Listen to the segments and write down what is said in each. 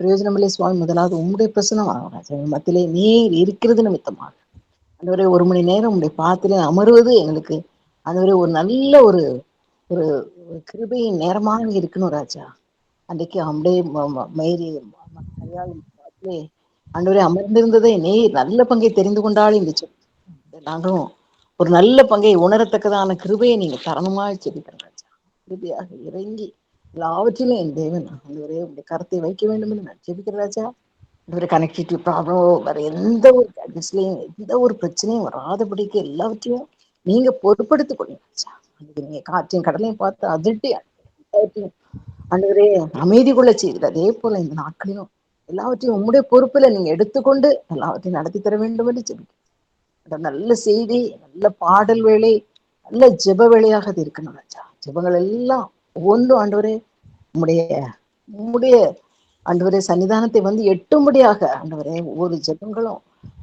பிரயோஜனமில்லை சுவாமி. முதலாவது உம்முடைய பிரசனம் மத்தியிலே நீர் இருக்கிறது நிமித்தமாக ஆண்டவரே, 1 மணி நேரம் உம்முடைய பாதத்திலே அமர்வது எங்களுக்கு ஆண்டவரே ஒரு நல்ல ஒரு ஒரு கிருபையின் நேரமாக இருக்கணும் ராஜா. அன்றைக்கு அப்படியே மேரி மரியாதை பாதத்திலே ஆண்டவரே அமர்ந்திருந்ததை நீர் நல்ல பங்கை தெரிந்து கொண்டாலும் இந்த நாங்களும் ஒரு நல்ல பங்கை உணரத்தக்கதான கிருபையை நீங்க தரணுமா ஜெபிக்கிறோம் ராஜா. கிருபையாக இறங்கி எல்லாவற்றிலும் என் தேவன் ஆண்டவரே உடைய கரத்தை வைக்க வேண்டும் என்று நான் ஜெபிக்கிறேன் ராஜா. ஒரு கனெக்டிவிட்டி ப்ராப்ளமோ வேற எந்த ஒரு கட்ஸ்லயும் எந்த ஒரு பிரச்சனையும் வராதபடிக்கு எல்லாவற்றையும் நீங்க பொறுப்படுத்திக் கொள்ளுங்க ராஜா. நீங்க காற்றையும் கடலையும் பார்த்து அதிர்ட்டி எல்லாவற்றையும் ஆண்டவரே அமைதி கொள்ள செய்யுது. அதே போல இந்த நாட்களிலும் எல்லாவற்றையும் உம்முடைய பொறுப்புல நீங்க எடுத்துக்கொண்டு எல்லாவற்றையும் நடத்தி தர வேண்டும் என்று ஜெபிக்கிறேன். நல்ல செய்தி, நல்ல பாடல் வேலை, நல்ல ஜெப வேலையாக அது இருக்கணும் ராஜா. ஜெபங்கள் எல்லாம் ஒவ்வொன்றும் ஆண்டவரே உம்முடைய உம்முடைய ஆண்டவரே சன்னிதானத்தை வந்து எட்டும்படியாக ஆண்டவரே ஒவ்வொரு ஜெபங்களும்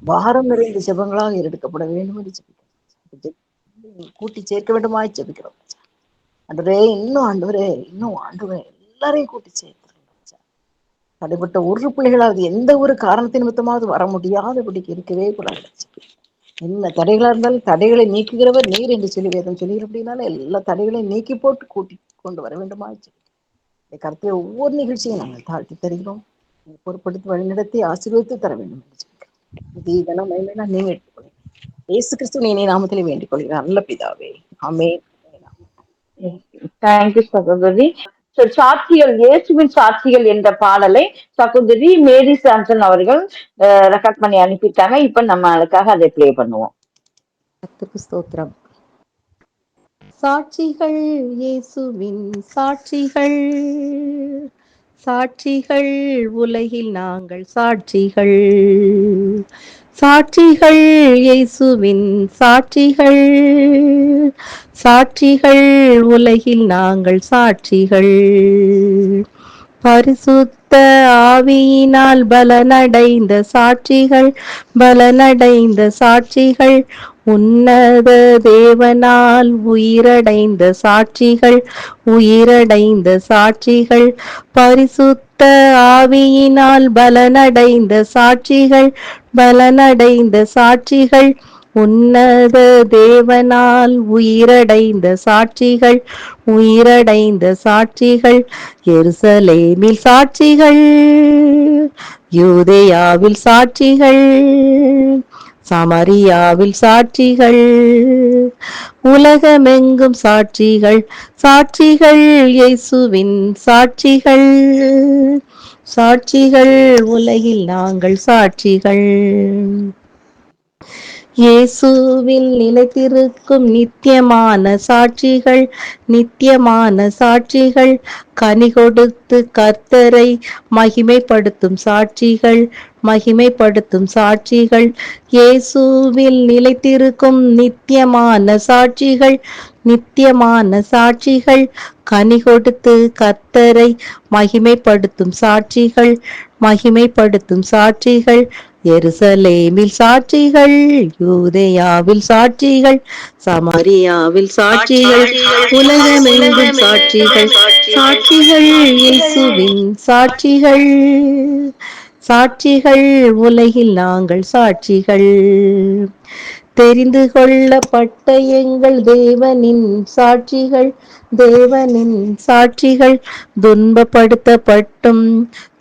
பாரம் நிறைந்த ஜெபங்களாக எடுக்கப்பட வேண்டும் என்று ஜெபிக்கிறோம். கூட்டி சேர்க்க வேண்டுமாய் ஜெபிக்கிறோம் ஆண்டவரே. இன்னும் ஆண்டவரே, இன்னும் ஆண்டவரே எல்லாரையும் கூட்டி சேர்க்கிறோம். தடைப்பட்ட ஒரு பிள்ளைகளாவது எந்த ஒரு காரணத்தின் நிமித்தமாவது வர முடியாதபடிக்கு இருக்கவே கூடாது. என்ன தடைகளா இருந்தாலும் தடைகளை நீக்குகிறவர் நீர் என்று சொல்லி வேதம் சொல்லுகிற அப்படின்னால எல்லா தடைகளையும் நீக்கி போட்டு கூட்டி கொண்டு வர வேண்டுமா கருத்தை ஒவ்வொரு நிகழ்ச்சியும் நாங்கள் தாழ்த்தி தருகிறோம். பொறுப்படுத்தி வழிநடத்தி ஆசீர்வதித்து தர வேண்டும் என்று சொல்லிக்கிறோம். இதெல்லாம் மகிமைனா நீங்க எடுத்துக்கொள்ளுங்க. இயேசு கிறிஸ்து நீ நாமத்திலே வேண்டிக் கொள்கிறேன் நல்ல பிதாவே, ஆமென். தேங்க்யூ சகோதரி. சாட்சிகள், இயேசுவின் சாட்சிகள் என்ற பாடலை சகோதரி மேரி சாம்சன் அவர்கள் ரெக்கார்ட் பண்ணி அனுப்பிட்டாங்க. இப்ப நம்மளுக்காக அதை ப்ளே பண்ணுவோம். கர்த்தருக்கு ஸ்தோத்திரம். சாட்சிகள், இயேசுவின் சாட்சிகள், சாட்சிகள் உலகில் நாங்கள் சாட்சிகள், சாட்சிகள் இயேசுவின் சாட்சிகள், சாட்சிகள் உலகில் நாங்கள் சாட்சிகள், பரிசுத்த ஆவியினால் பலனடைந்த சாட்சிகள், பலனடைந்த சாட்சிகள், உன்னத தேவனால் உயிரடைந்த சாட்சிகள், உயிரடைந்த சாட்சிகள், பரிசுத்த ஆவியினால் பலனடைந்த சாட்சிகள், பலனடைந்த சாட்சிகள், உன்னத தேவனால் உயிரடைந்த சாட்சிகள், உயிரடைந்த சாட்சிகள், எருசலேமில் சாட்சிகள், யூதேயாவில் சாட்சிகள், சமரியாவில் சாட்சிகள், உலகமெங்கும் சாட்சிகள், சாட்சிகள் இயேசுவின் சாட்சிகள், சாட்சிகள் உலகில் நாங்கள் சாட்சிகள், இயேசுவில் நிலைத்திருக்கும் நித்தியமான சாட்சிகள், நித்தியமான சாட்சிகள், கனி கொடுத்து கர்த்தரை மகிமைப்படுத்தும் சாட்சிகள், மகிமைப்படுத்தும் சாட்சிகள், இயேசுவில் நிலைத்திருக்கும் நித்தியமான சாட்சிகள், நித்தியமான சாட்சிகள், கனி கொடுத்து கர்த்தரை மகிமைப்படுத்தும் சாட்சிகள், மகிமைப்படுத்தும் சாட்சிகள், எருசலேமில் சாட்சிகள், யூதேயாவில் சாட்சிகள், சமாரியாவில் சாட்சிகள், உலகமெங்கும் சாட்சிகள், சாட்சிகள் இயேசுவின் சாட்சிகள், சாட்சிகள் உலகில் நாங்கள் சாட்சிகள், தெரிந்து கொள்ளப்பட்ட எங்கள் தேவனின் சாட்சிகள், தேவனின் சாட்சிகள், துன்பப்படுத்தப்பட்டும்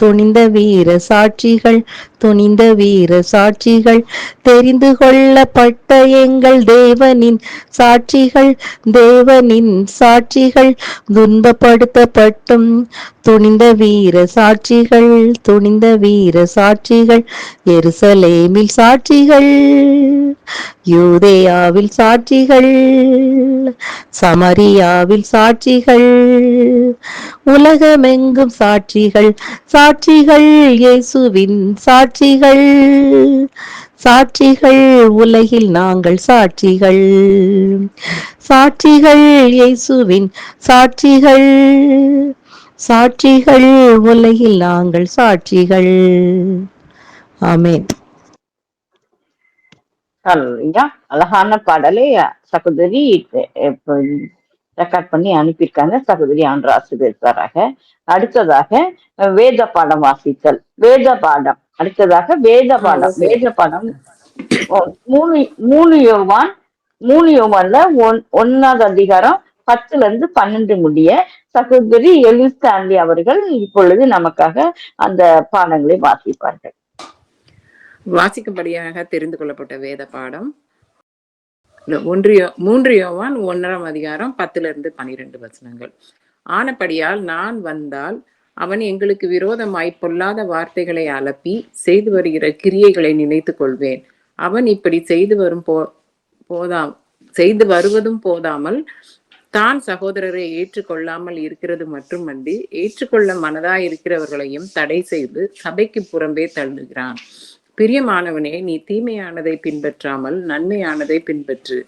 துணிந்த வீர சாட்சிகள், துணிந்த வீர சாட்சிகள், தெரிந்து கொள்ளப்பட்ட எங்கள் தேவனின் சாட்சிகள், தேவனின் சாட்சிகள், துன்பப்படுத்தப்பட்டும் துணிந்த வீர சாட்சிகள், துணிந்த வீர சாட்சிகள், எருசலேமில் சாட்சிகள், யூதேயாவில் சாட்சிகள், சமரியாவில் சாட்சிகள், உலகமெங்கும் சாட்சிகள், சாட்சிகள் இயேசுவின் சாட்சிகள், சாட்சிகள் உலகில் நாங்கள் சாட்சிகள், சாட்சிகள் இயேசுவின் சாட்சிகள், சாட்சிகள் உலகில் நாங்கள் சாட்சிகள். ஆமென். அழகான பாடலை சகோதரி ரெக்கார்ட் பண்ணி அனுப்பியிருக்காங்க. சகோதரி ஆண்ட்ராசு பேசுறாங்க. அடுத்ததாக வேத பாடம் வாசித்தல். வேத பாடம் அடுத்ததாக வேத பாடம். ஓகே. வேத பாடம் மூணு மூணு யோவான் 3 யோவான்ல 1வது அதிகாரம் 10 to 12 முடிய சகோதரி எலிஸ் ஸ்டான்லி அவர்கள் இப்பொழுது நமக்காக அந்த பாடங்களை வாசிப்பார்கள். வாசிக்கும்படியாக தெரிந்து கொள்ளப்பட்ட வேத பாடம் 3 யோவான் 1ஆம் அதிகாரம் 10-12 ஆனபடியால் நான் வந்தால் அவன் எங்களுக்கு விரோதமாய் பொல்லாத வார்த்தைகளை அலப்பி செய்து வருகிற கிரியைகளை நினைத்து கொள்வேன். அவன் இப்படி செய்து வருவதும் போதாமல் தான் சகோதரரை ஏற்றுக்கொள்ளாமல் இருக்கிறது மட்டுமன்றி ஏற்றுக்கொள்ள மனதாயிருக்கிறவர்களையும் தடை செய்து சபைக்கு புறம்பே தள்ளுகிறான். பிரியமானவனே, நீ தீமையானதை பின்பற்றாமல் நன்மையானதை பின்பற்று.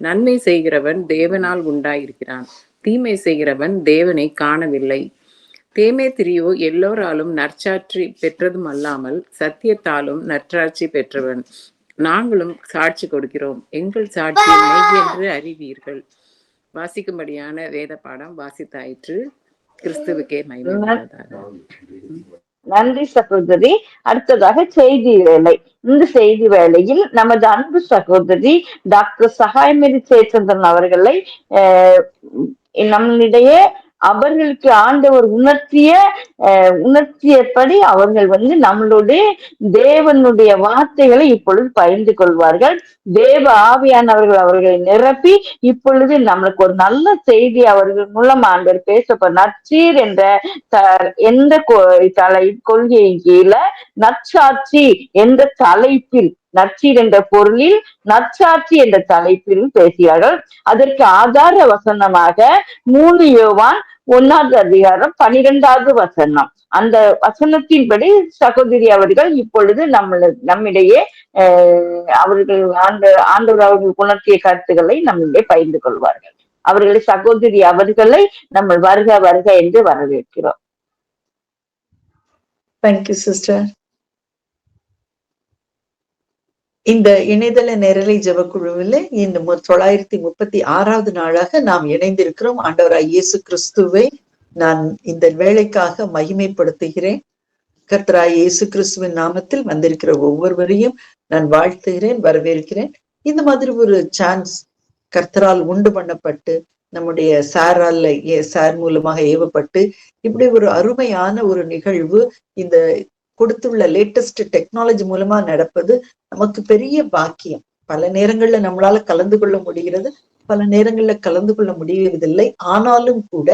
நன்மை செய்கிறவன் தேவனால் உண்டாயிருக்கிறான், தீமை செய்கிறவன் தேவனை காணவில்லை. தேமேத்திரியோ எல்லோராலும் நற்சாட்சி பெற்றதும் அல்லாமல் சத்தியத்தாலும் நற்சாட்சி பெற்றவன். நாங்களும் சாட்சி கொடுக்கிறோம், எங்கள் சாட்சி மெய் என்று அறிவீர்கள். வாசிக்கும்படியான வேத பாடம் வாசித்தாயிற்று. கிறிஸ்துவுக்கே மகிமை. நன்றி சகோதரி. அடுத்ததாக செய்தி வேலை. இந்த செய்தி வேளையில் நமது அன்பு சகோதரி டாக்டர் சகாயமேரி ஜெயச்சந்திரன் அவர்களை நம்மளிடையே அவர்களுக்கு ஆண்டவர் உணர்த்தியபடி அவர்கள் நம்மளுடைய தேவனுடைய வார்த்தைகளை இப்பொழுது பகிர்ந்து கொள்வார்கள். தேவ ஆவியானவர்கள் அவர்களை நிரப்பி இப்பொழுது நம்மளுக்கு ஒரு நல்ல செய்தி அவர்கள் மூலம் ஆண்டவர் பேச நற்சீர் என்ற எந்த கொள்கையின் கீழே நற்சாட்சி என்ற தலைப்பில், நற்சீர் என்ற பொருளில் நற்சாட்சி என்ற தலைப்பில் பேசியார்கள். அதற்கு ஆதார வசனமாக 3 யோவான் 1வது அதிகாரம் 12வது அந்த வசனத்தின்படி சகோதரி அவர்கள் இப்பொழுது நம்மிடையே அவர்கள் ஆண்டவர் அவர்கள் உணர்த்திய கருத்துக்களை நம்மிடையே பகிர்ந்து கொள்வார்கள். அவர்களை சகோதரி அவர்களை நம்ம வருக வருக என்று வரவேற்கிறோம். Thank you sister. இந்த இணையதள நேரலை ஜெபக்குழுவில் இந்த 936வது நாளாக நாம் இணைந்திருக்கிறோம். ஆண்டவராய் இயேசு கிறிஸ்துவை நான் இந்த வேளைக்காக மகிமைப்படுத்துகிறேன். கர்த்தராய் இயேசு கிறிஸ்துவின் நாமத்தில் வந்திருக்கிற ஒவ்வொருவரையும் நான் வாழ்த்துகிறேன், வரவேற்கிறேன். இந்த மாதிரி ஒரு சான்ஸ் கர்த்தரால் உண்டு பண்ணப்பட்டு நம்முடைய சார் மூலமாக ஏவப்பட்டு இப்படி ஒரு அருமையான ஒரு நிகழ்வு இந்த கொடுத்துள்ள லேட்டஸ்ட் டெக்னாலஜி மூலமா நடப்பது நமக்கு பெரிய பாக்கியம். பல நேரங்கள்ல நம்மளால கலந்து கொள்ள முடிகிறது, பல நேரங்கள்ல கலந்து கொள்ள முடியறதில்லை. ஆனாலும் கூட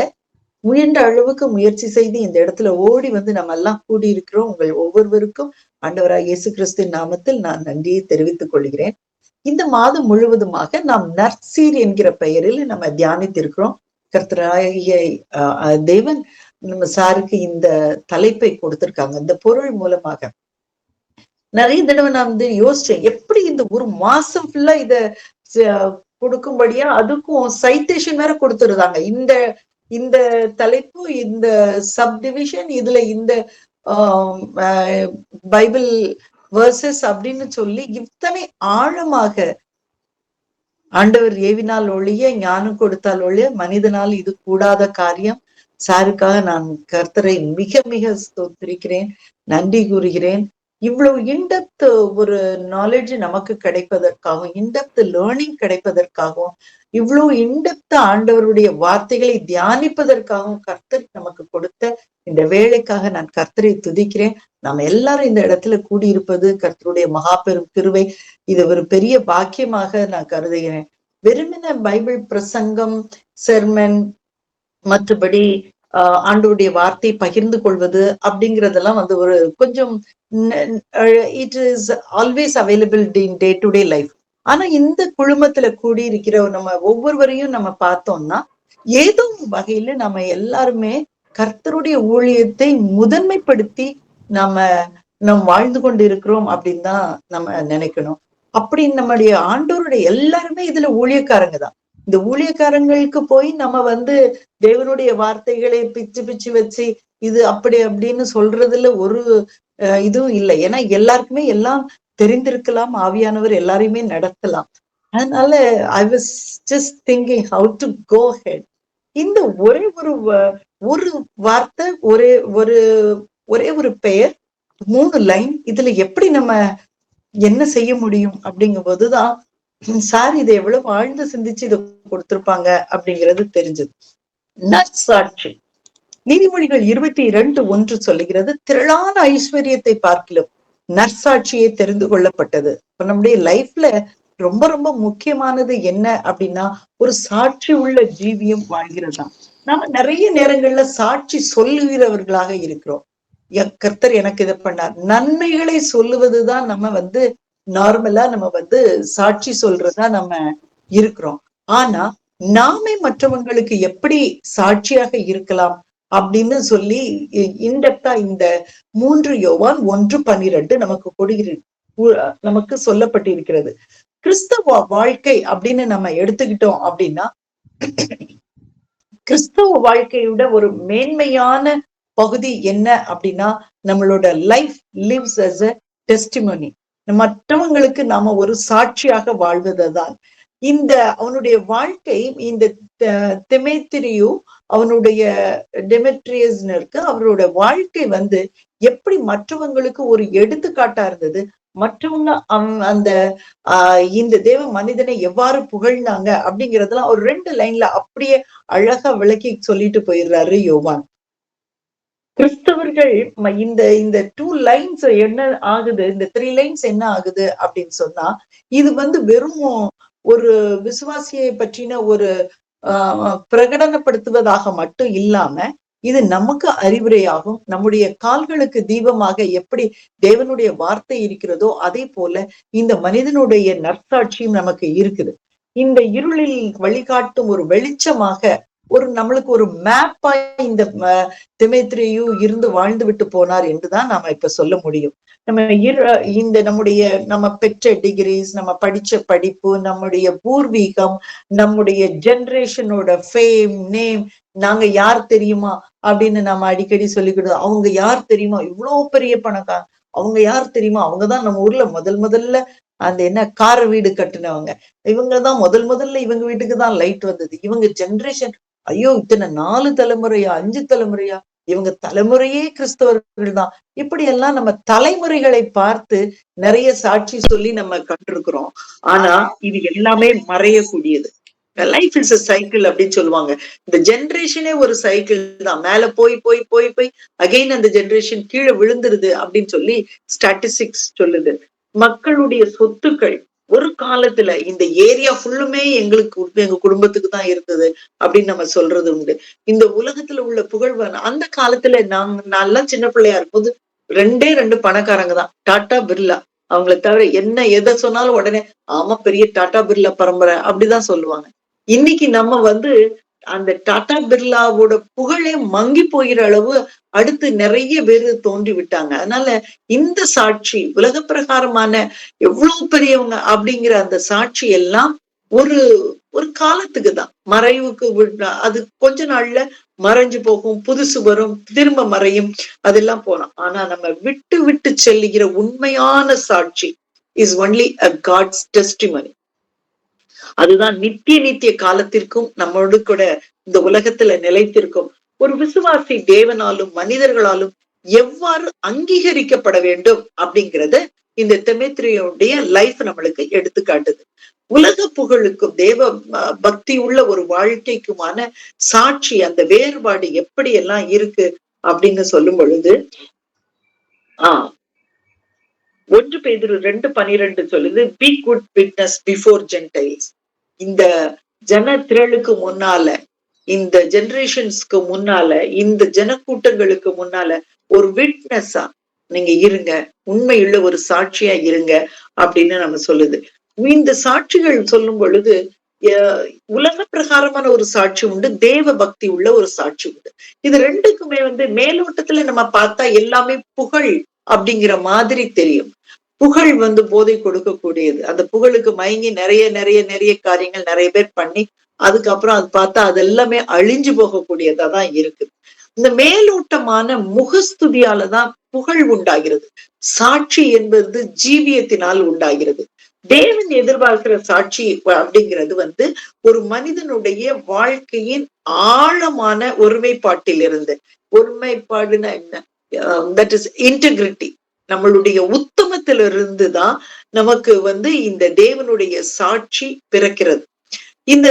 முயன்ற அளவுக்கு முயற்சி செய்து இந்த இடத்துல ஓடி நம்ம எல்லாம் கூடியிருக்கிறோம். உங்கள் ஒவ்வொருவருக்கும் ஆண்டவராய் இயேசு கிறிஸ்துவின் நாமத்தில் நான் நன்றியை தெரிவித்துக் கொள்கிறேன். இந்த மாதம் முழுவதுமாக நாம் நற்சீர் என்கிற பெயரில் நம்ம தியானித்திருக்கிறோம். கர்த்தராகிய தேவன் நம்ம சாருக்கு இந்த தலைப்பை கொடுத்திருக்காங்க. இந்த பொருள் மூலமாக நிறைய தடவை நான் யோசிச்சேன், எப்படி இந்த ஒரு மாசம் ஃபுல்லா இத கொடுக்கும்படியா அதுக்கும் சைட்டேஷன் வேற கொடுத்துருந்தாங்க. இந்த தலைப்பு, இந்த சப்டிவிஷன், இதுல இந்த பைபிள் வேர்சஸ் அப்படின்னு சொல்லி இத்தனை ஆழமாக ஆண்டவர் ஏவினால் ஒழிய ஞானம் கொடுத்தால் ஒழிய மனிதனால் இது கூடாத காரியம். சாருக்காக நான் கர்த்தரை மிக மிக ஸ்தோத்திரிக்கிறேன், நன்றி கூறுகிறேன். இவ்வளவு இன்டெப்த் ஒரு நாலேஜ் நமக்கு கிடைப்பதற்காகவும், இன்டெப்த் லேர்னிங் கிடைப்பதற்காகவும், இவ்வளவு இன்டெப்த் ஆண்டவருடைய வார்த்தைகளை தியானிப்பதற்காகவும் கர்த்தர் நமக்கு கொடுத்த இந்த வேலைக்காக நான் கர்த்தரை துதிக்கிறேன். நம்ம எல்லாரும் இந்த இடத்துல கூடியிருப்பது கர்த்தருடைய மகாபெரும் கிருபை. இது ஒரு பெரிய பாக்கியமாக நான் கருதுகிறேன். வெறுமன பைபிள் பிரசங்கம், செர்மன், மற்றபடி ஆண்டவருடைய வார்த்தை பகிர்ந்து கொள்வது அப்படிங்கிறதெல்லாம் ஒரு கொஞ்சம் it is always available in day to day life. ஆனா இந்த குழுமத்துல கூடி இருக்கிற நம்ம ஒவ்வொருவரையும் நம்ம பார்த்தோம்னா ஏதோ வகையில நம்ம எல்லாருமே கர்த்தருடைய ஊழியத்தை முதன்மைப்படுத்தி நம்ம வாழ்ந்து கொண்டு இருக்கிறோம் அப்படின்னு தான் நம்ம நினைக்கணும். அப்படி நம்முடைய ஆண்டவருடைய எல்லாருமே இதுல ஊழியக்காரங்க தான். இந்த ஊழியக்காரங்களுக்கு போய் நம்ம தேவனுடைய வார்த்தைகளை பிச்சு பிச்சு வச்சு இது அப்படி அப்படின்னு சொல்றதுல ஒரு இதுவும் இல்லை. ஏன்னா எல்லாருக்குமே எல்லாம் தெரிந்திருக்கலாம், ஆவியானவர் எல்லாரையுமே நடத்தலாம். அதனால I was just thinking how to go head. இந்த ஒரே ஒரு வார்த்தை, ஒரே ஒரு ஒரே ஒரு பெயர், 3 லைன், இதுல எப்படி நம்ம என்ன செய்ய முடியும் அப்படிங்கும் போதுதான் சார் இதை எவ்வளவு ஆழ்ந்து சிந்திச்சு இதை கொடுத்திருப்பாங்க அப்படிங்கிறது தெரிஞ்சது. நற்சாட்சி. நீதிமொழிகள் 22:1 சொல்லுகிறது, திரளான ஐஸ்வர்யத்தை பார்க்கிலும் நற்சாட்சியை தெரிந்து கொள்ளப்பட்டது. இப்ப நம்முடைய லைஃப்ல ரொம்ப ரொம்ப முக்கியமானது என்ன அப்படின்னா, ஒரு சாட்சி உள்ள ஜீவியம் வாழ்கிறதா. நாம நிறைய நேரங்கள்ல சாட்சி சொல்லுகிறவர்களாக இருக்கிறோம். கர்த்தர் எனக்கு இதை பண்ணார், நன்மைகளை சொல்லுவதுதான் நம்ம நார்மலா நம்ம சாட்சி சொல்றதா நம்ம இருக்கிறோம். ஆனா நாமே மற்றவங்களுக்கு எப்படி சாட்சியாக இருக்கலாம் அப்படின்னு சொல்லி இன்டெப்தா இந்த 3 யோவான் 1:12 நமக்கு சொல்லப்பட்டிருக்கிறது. கிறிஸ்தவ வாழ்க்கை அப்படின்னு நம்ம எடுத்துக்கிட்டோம் அப்படின்னா, கிறிஸ்தவ வாழ்க்கையோட ஒரு மேன்மையான பகுதி என்ன அப்படின்னா, நம்மளோட life lives as a testimony. மற்றவங்களுக்கு நாம ஒரு சாட்சியாக வாழ்வதுதான். அவனுடைய வாழ்க்கை, இந்த தெமேத்திரியு அவனுடைய டெமெட்ரியஸ்னு இருக்கு, அவரோட வாழ்க்கை எப்படி மற்றவங்களுக்கு ஒரு எடுத்துக்காட்டா இருந்தது. மற்றவங்க இந்த தேவ மனிதனை எவ்வாறு புகழ்ந்தாங்க அப்படிங்கறதெல்லாம் ஒரு 2 லைன்ல அப்படியே அழகா விளக்கி சொல்லிட்டு போயிடுறாரு யோவான். கிறிஸ்தவர்கள் இந்த 2 லைன்ஸ் என்ன ஆகுது, இந்த 3 லைன்ஸ் என்ன ஆகுது அப்படின்னு சொன்னா, இது வெறும் ஒரு விசுவாசியை பற்றின ஒரு பிரகடனப்படுத்துவதாக மட்டும் இல்லாம, இது நமக்கு அறிவுரையாகும். நம்முடைய கால்களுக்கு தீபமாக எப்படி தேவனுடைய வார்த்தை இருக்கிறதோ அதே போல இந்த மனிதனுடைய நற்சாட்சியும் நமக்கு இருக்குது. இந்த இருளில் வழிகாட்டும் ஒரு வெளிச்சமாக, நம்மளுக்கு ஒரு மேப்பா இந்த திமேத்திரியு இருந்து வாழ்ந்து விட்டு போனார் என்றுதான் நாம இப்ப சொல்ல முடியும். நம்ம பெற்ற டிகிரிஸ், நம்ம படிச்ச படிப்பு, நம்முடைய பூர்வீகம், நம்முடைய ஜெனரேஷனோட ஃபேம், நேம், நாங்க யார் தெரியுமா அப்படின்னு நம்ம அடிக்கடி சொல்லிக்கிடுவோம். அவங்க யார் தெரியுமா, இவ்வளவு பெரிய பணக்கார, அவங்க யார் தெரியுமா, அவங்கதான் நம்ம ஊர்ல முதல்ல கார வீடு கட்டுனவங்க, இவங்கதான் முதல்ல இவங்க வீட்டுக்குதான் லைட் வந்தது, இவங்க ஜெனரேஷன், ஐயோ இத்தனை 4 தலைமுறையா 5 தலைமுறையா, இவங்க தலைமுறையே கிறிஸ்தவர்கள் தான். இப்படி எல்லாம் நம்ம தலைமுறைகளை பார்த்து நிறைய சாட்சி சொல்லி நம்ம கண்டிருக்கிறோம். ஆனா இது எல்லாமே மறையக்கூடியது. லைஃப் இஸ் அ சைக்கிள் அப்படின்னு சொல்லுவாங்க. இந்த ஜெனரேஷனே ஒரு சைக்கிள் தான். மேல போய் போய் போய் போய் அகைன் அந்த ஜெனரேஷன் கீழே விழுந்துருது அப்படின்னு சொல்லி ஸ்டாட்டிஸ்டிக்ஸ் சொல்லுது. மக்களுடைய சொத்துக்கள் ஒரு காலத்துல இந்த ஏரியா ஃபுல்லுமே எங்க குடும்பத்துக்கு தான் இருந்தது அப்படின்னு நம்ம சொல்றது உண்டு. இந்த உலகத்துல உள்ள புகழ்வன் அந்த காலத்துல நல்லா சின்ன பிள்ளையா இருக்கும்போது 2 பணக்காரங்க தான், டாடா பிர்லா. அவங்கள தவிர என்ன எதை சொன்னாலும் உடனே ஆமா பெரிய டாடா பிர்லா பரம்பரை அப்படிதான் சொல்லுவாங்க. இன்னைக்கு நம்ம அந்த டாடா பிர்லாவோட புகழே மங்கி போகிற அளவு அடுத்து நிறைய பேரு தோன்றி விட்டாங்க. அதனால இந்த சாட்சி உலக பிரகாரமான எவ்வளவு பெரியவங்க அப்படிங்கிற அந்த சாட்சி எல்லாம் ஒரு காலத்துக்கு தான், மறைவுக்கு அது கொஞ்ச நாள்ல மறைஞ்சு போகும், புதுசு வரும், திரும்ப மறையும், அதெல்லாம் போனோம். ஆனா நம்ம விட்டு விட்டு செல்லுகிற உண்மையான சாட்சி is only a God's testimony. அதுதான் நித்திய காலத்திற்கும் நம்மோடு கூட இந்த உலகத்துல நிலைத்திருக்கும். ஒரு விசுவாசி தேவனாலும் மனிதர்களாலும் எவ்வாறு அங்கீகரிக்கப்பட வேண்டும் அப்படிங்கறத இந்த தெமேத்திரியோடைய லைஃப் நம்மளுக்கு எடுத்துக்காட்டுது. உலக புகழுக்கும் தேவ பக்தி உள்ள ஒரு வாழ்க்கைக்குமான சாட்சி, அந்த வேறுபாடு எப்படி எல்லாம் இருக்கு அப்படின்னு சொல்லும் பொழுது 1 பேதுரு 2:12 சொல்லுது, be good witness before Gentiles. இந்த ஜன திரளுக்கு முன்னால, இந்த ஜெனரேஷன்ஸ்க்கு முன்னால, இந்த ஜனக்கூட்டங்களுக்கு முன்னால ஒரு விட்னஸா நீங்க இருங்க, உண்மையுள்ள ஒரு சாட்சியா இருங்க அப்படின்னு நம்ம சொல்லுது. இந்த சாட்சிகள் சொல்லும் பொழுது உலக பிரகாரமான ஒரு சாட்சி உண்டு, தேவ பக்தி உள்ள ஒரு சாட்சி உண்டு. இது ரெண்டுக்குமே மேலோட்டத்துல நம்ம பார்த்தா எல்லாமே புகழ் அப்படிங்கிற மாதிரி தெரியும். புகழ் போதை கொடுக்கக்கூடியது. அந்த புகழுக்கு மயங்கி நிறைய நிறைய நிறைய காரியங்கள் நிறைய பேர் பண்ணி அதுக்கப்புறம் அது பார்த்தா அது எல்லாமே அழிஞ்சு போகக்கூடியதாதான் இருக்கு. இந்த மேலோட்டமான முகஸ்துதியாலதான் புகழ் உண்டாகிறது. சாட்சி என்பது ஜீவியத்தினால் உண்டாகிறது. தேவன் எதிர்பார்க்கிற சாட்சி அப்படிங்கிறது வந்து ஒரு மனிதனுடைய வாழ்க்கையின் ஆழமான ஒருமைப்பாட்டிலிருந்து, ஒருமைப்பாடுனா என்ன, தட் இஸ் இன்டெகிரிட்டி, நம்மளுடைய உத்தமத்திலிருந்து தான் நமக்கு வந்து இந்த தேவனுடைய சாட்சி பிறக்கிறது. இந்த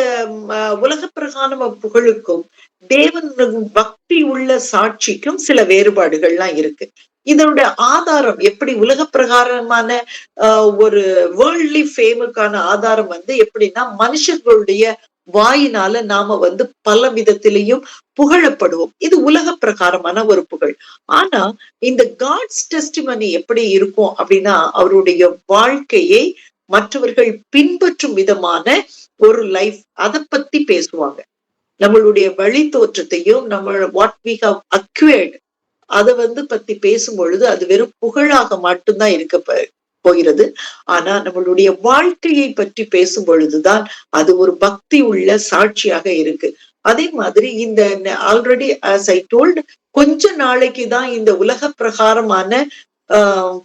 உலக பிரகான புகழுக்கும் தேவன் பக்தி உள்ள சாட்சிக்கும் சில வேறுபாடுகள்லாம் இருக்கு. இதனுடைய ஆதாரம் எப்படி, உலக பிரகாரமான ஒரு வேர்ல்ட்லி ஃபேமுக்கான ஆதாரம் வந்து எப்படின்னா, மனுஷர்களுடைய வாயினால நாம வந்து பல விதத்திலையும் புகழப்படுவோம். இது உலக பிரகாரமான ஒரு புகழ். ஆனா இந்த காட்ஸ் டெஸ்டிமனி எப்படி இருக்கும் அப்படின்னா, அவருடைய வாழ்க்கையை மற்றவர்கள் பின்பற்றும் விதமான ஒரு லைஃப், அதை பத்தி பேசுவாங்க. நம்மளுடைய வழி தோற்றத்தையும் நம்ம வாட் வி ஹவ் அக்வயர்ட் அதை வந்து பத்தி பேசும் பொழுது அது வெறும் புகழாக மட்டும்தான் இருக்க போகிறது. ஆனா நம்மளுடைய வாழ்க்கையை பற்றி பேசும் பொழுதுதான் அது ஒரு பக்தி உள்ள சாட்சியாக இருக்கு. அதே மாதிரி இந்த ஆல்ரெடி ஆஸ் ஐ டோல்ட், கொஞ்ச நாளைக்கு தான் இந்த உலக பிரகாரமான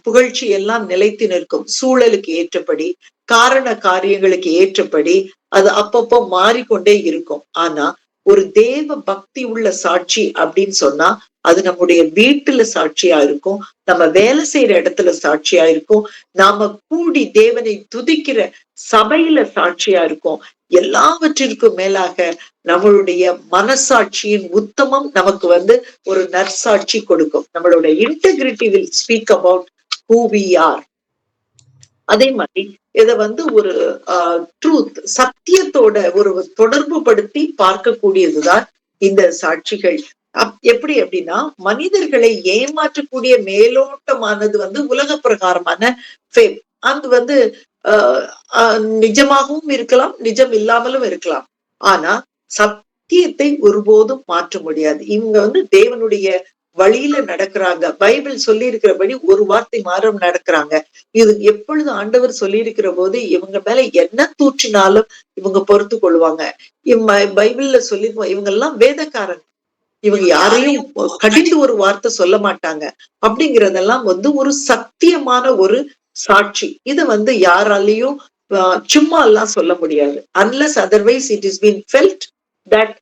புகழ்ச்சி எல்லாம் நிலைத்து நிற்கும். சூழலுக்கு ஏற்றபடி, காரண காரியங்களுக்கு ஏற்றபடி அது அப்பப்போ மாறிக்கொண்டே இருக்கும். ஆனா ஒரு தேவ பக்தி உள்ள சாட்சி அப்படின்னு சொன்னா அது நம்முடைய வீட்டுல சாட்சியா இருக்கும், நம்ம வேலை செய்யற இடத்துல சாட்சியா இருக்கும், நாம கூடி தேவனை துதிக்கிற சபையில சாட்சியா இருக்கும். எல்லாவற்றிற்கும் மேலாக நம்மளுடைய மனசாட்சியின் உத்தமம் நமக்கு வந்து ஒரு நற்சாட்சி கொடுக்கும். நம்மளோட integrity will speak about who we are. அதே மாதிரி இத வந்து ஒரு ட்ரூத், சத்தியத்தோட ஒரு தொடர்பு படுத்தி பார்க்கக்கூடியதுதான் இந்த சாட்சிகள். எப்படி அப்படின்னா, மனிதர்களை ஏமாற்றக்கூடிய மேலோட்டமானது வந்து உலக பிரகாரமான ஃபேம். அது வந்து நிஜமாகவும் இருக்கலாம், நிஜம் இல்லாமலும் இருக்கலாம். ஆனா சத்தியத்தை ஒருபோதும் மாற்ற முடியாது. இவங்க வந்து தேவனுடைய வழியில நடக்கிறாங்க, பைபிள் சொல்லி இருக்கிறபடி ஒரு வார்த்தை மாறம் நடக்கிறாங்க. இது எப்பொழுது ஆண்டவர் சொல்லி இருக்கிற போது இவங்க மேல என்ன தூற்றினாலும் இவங்க பொறுத்து கொள்வாங்க. பைபிள்ல சொல்லிருவோம், இவங்க எல்லாம் வேதக்காரங்க, இவங்க யாரையும் கடிந்து ஒரு வார்த்தை சொல்ல மாட்டாங்க அப்படிங்கறதெல்லாம் வந்து ஒரு சத்தியமான ஒரு சாட்சி. இத வந்து யாராலையும் சும்மா எல்லாம் சொல்ல முடியாது. Unless otherwise it is been felt that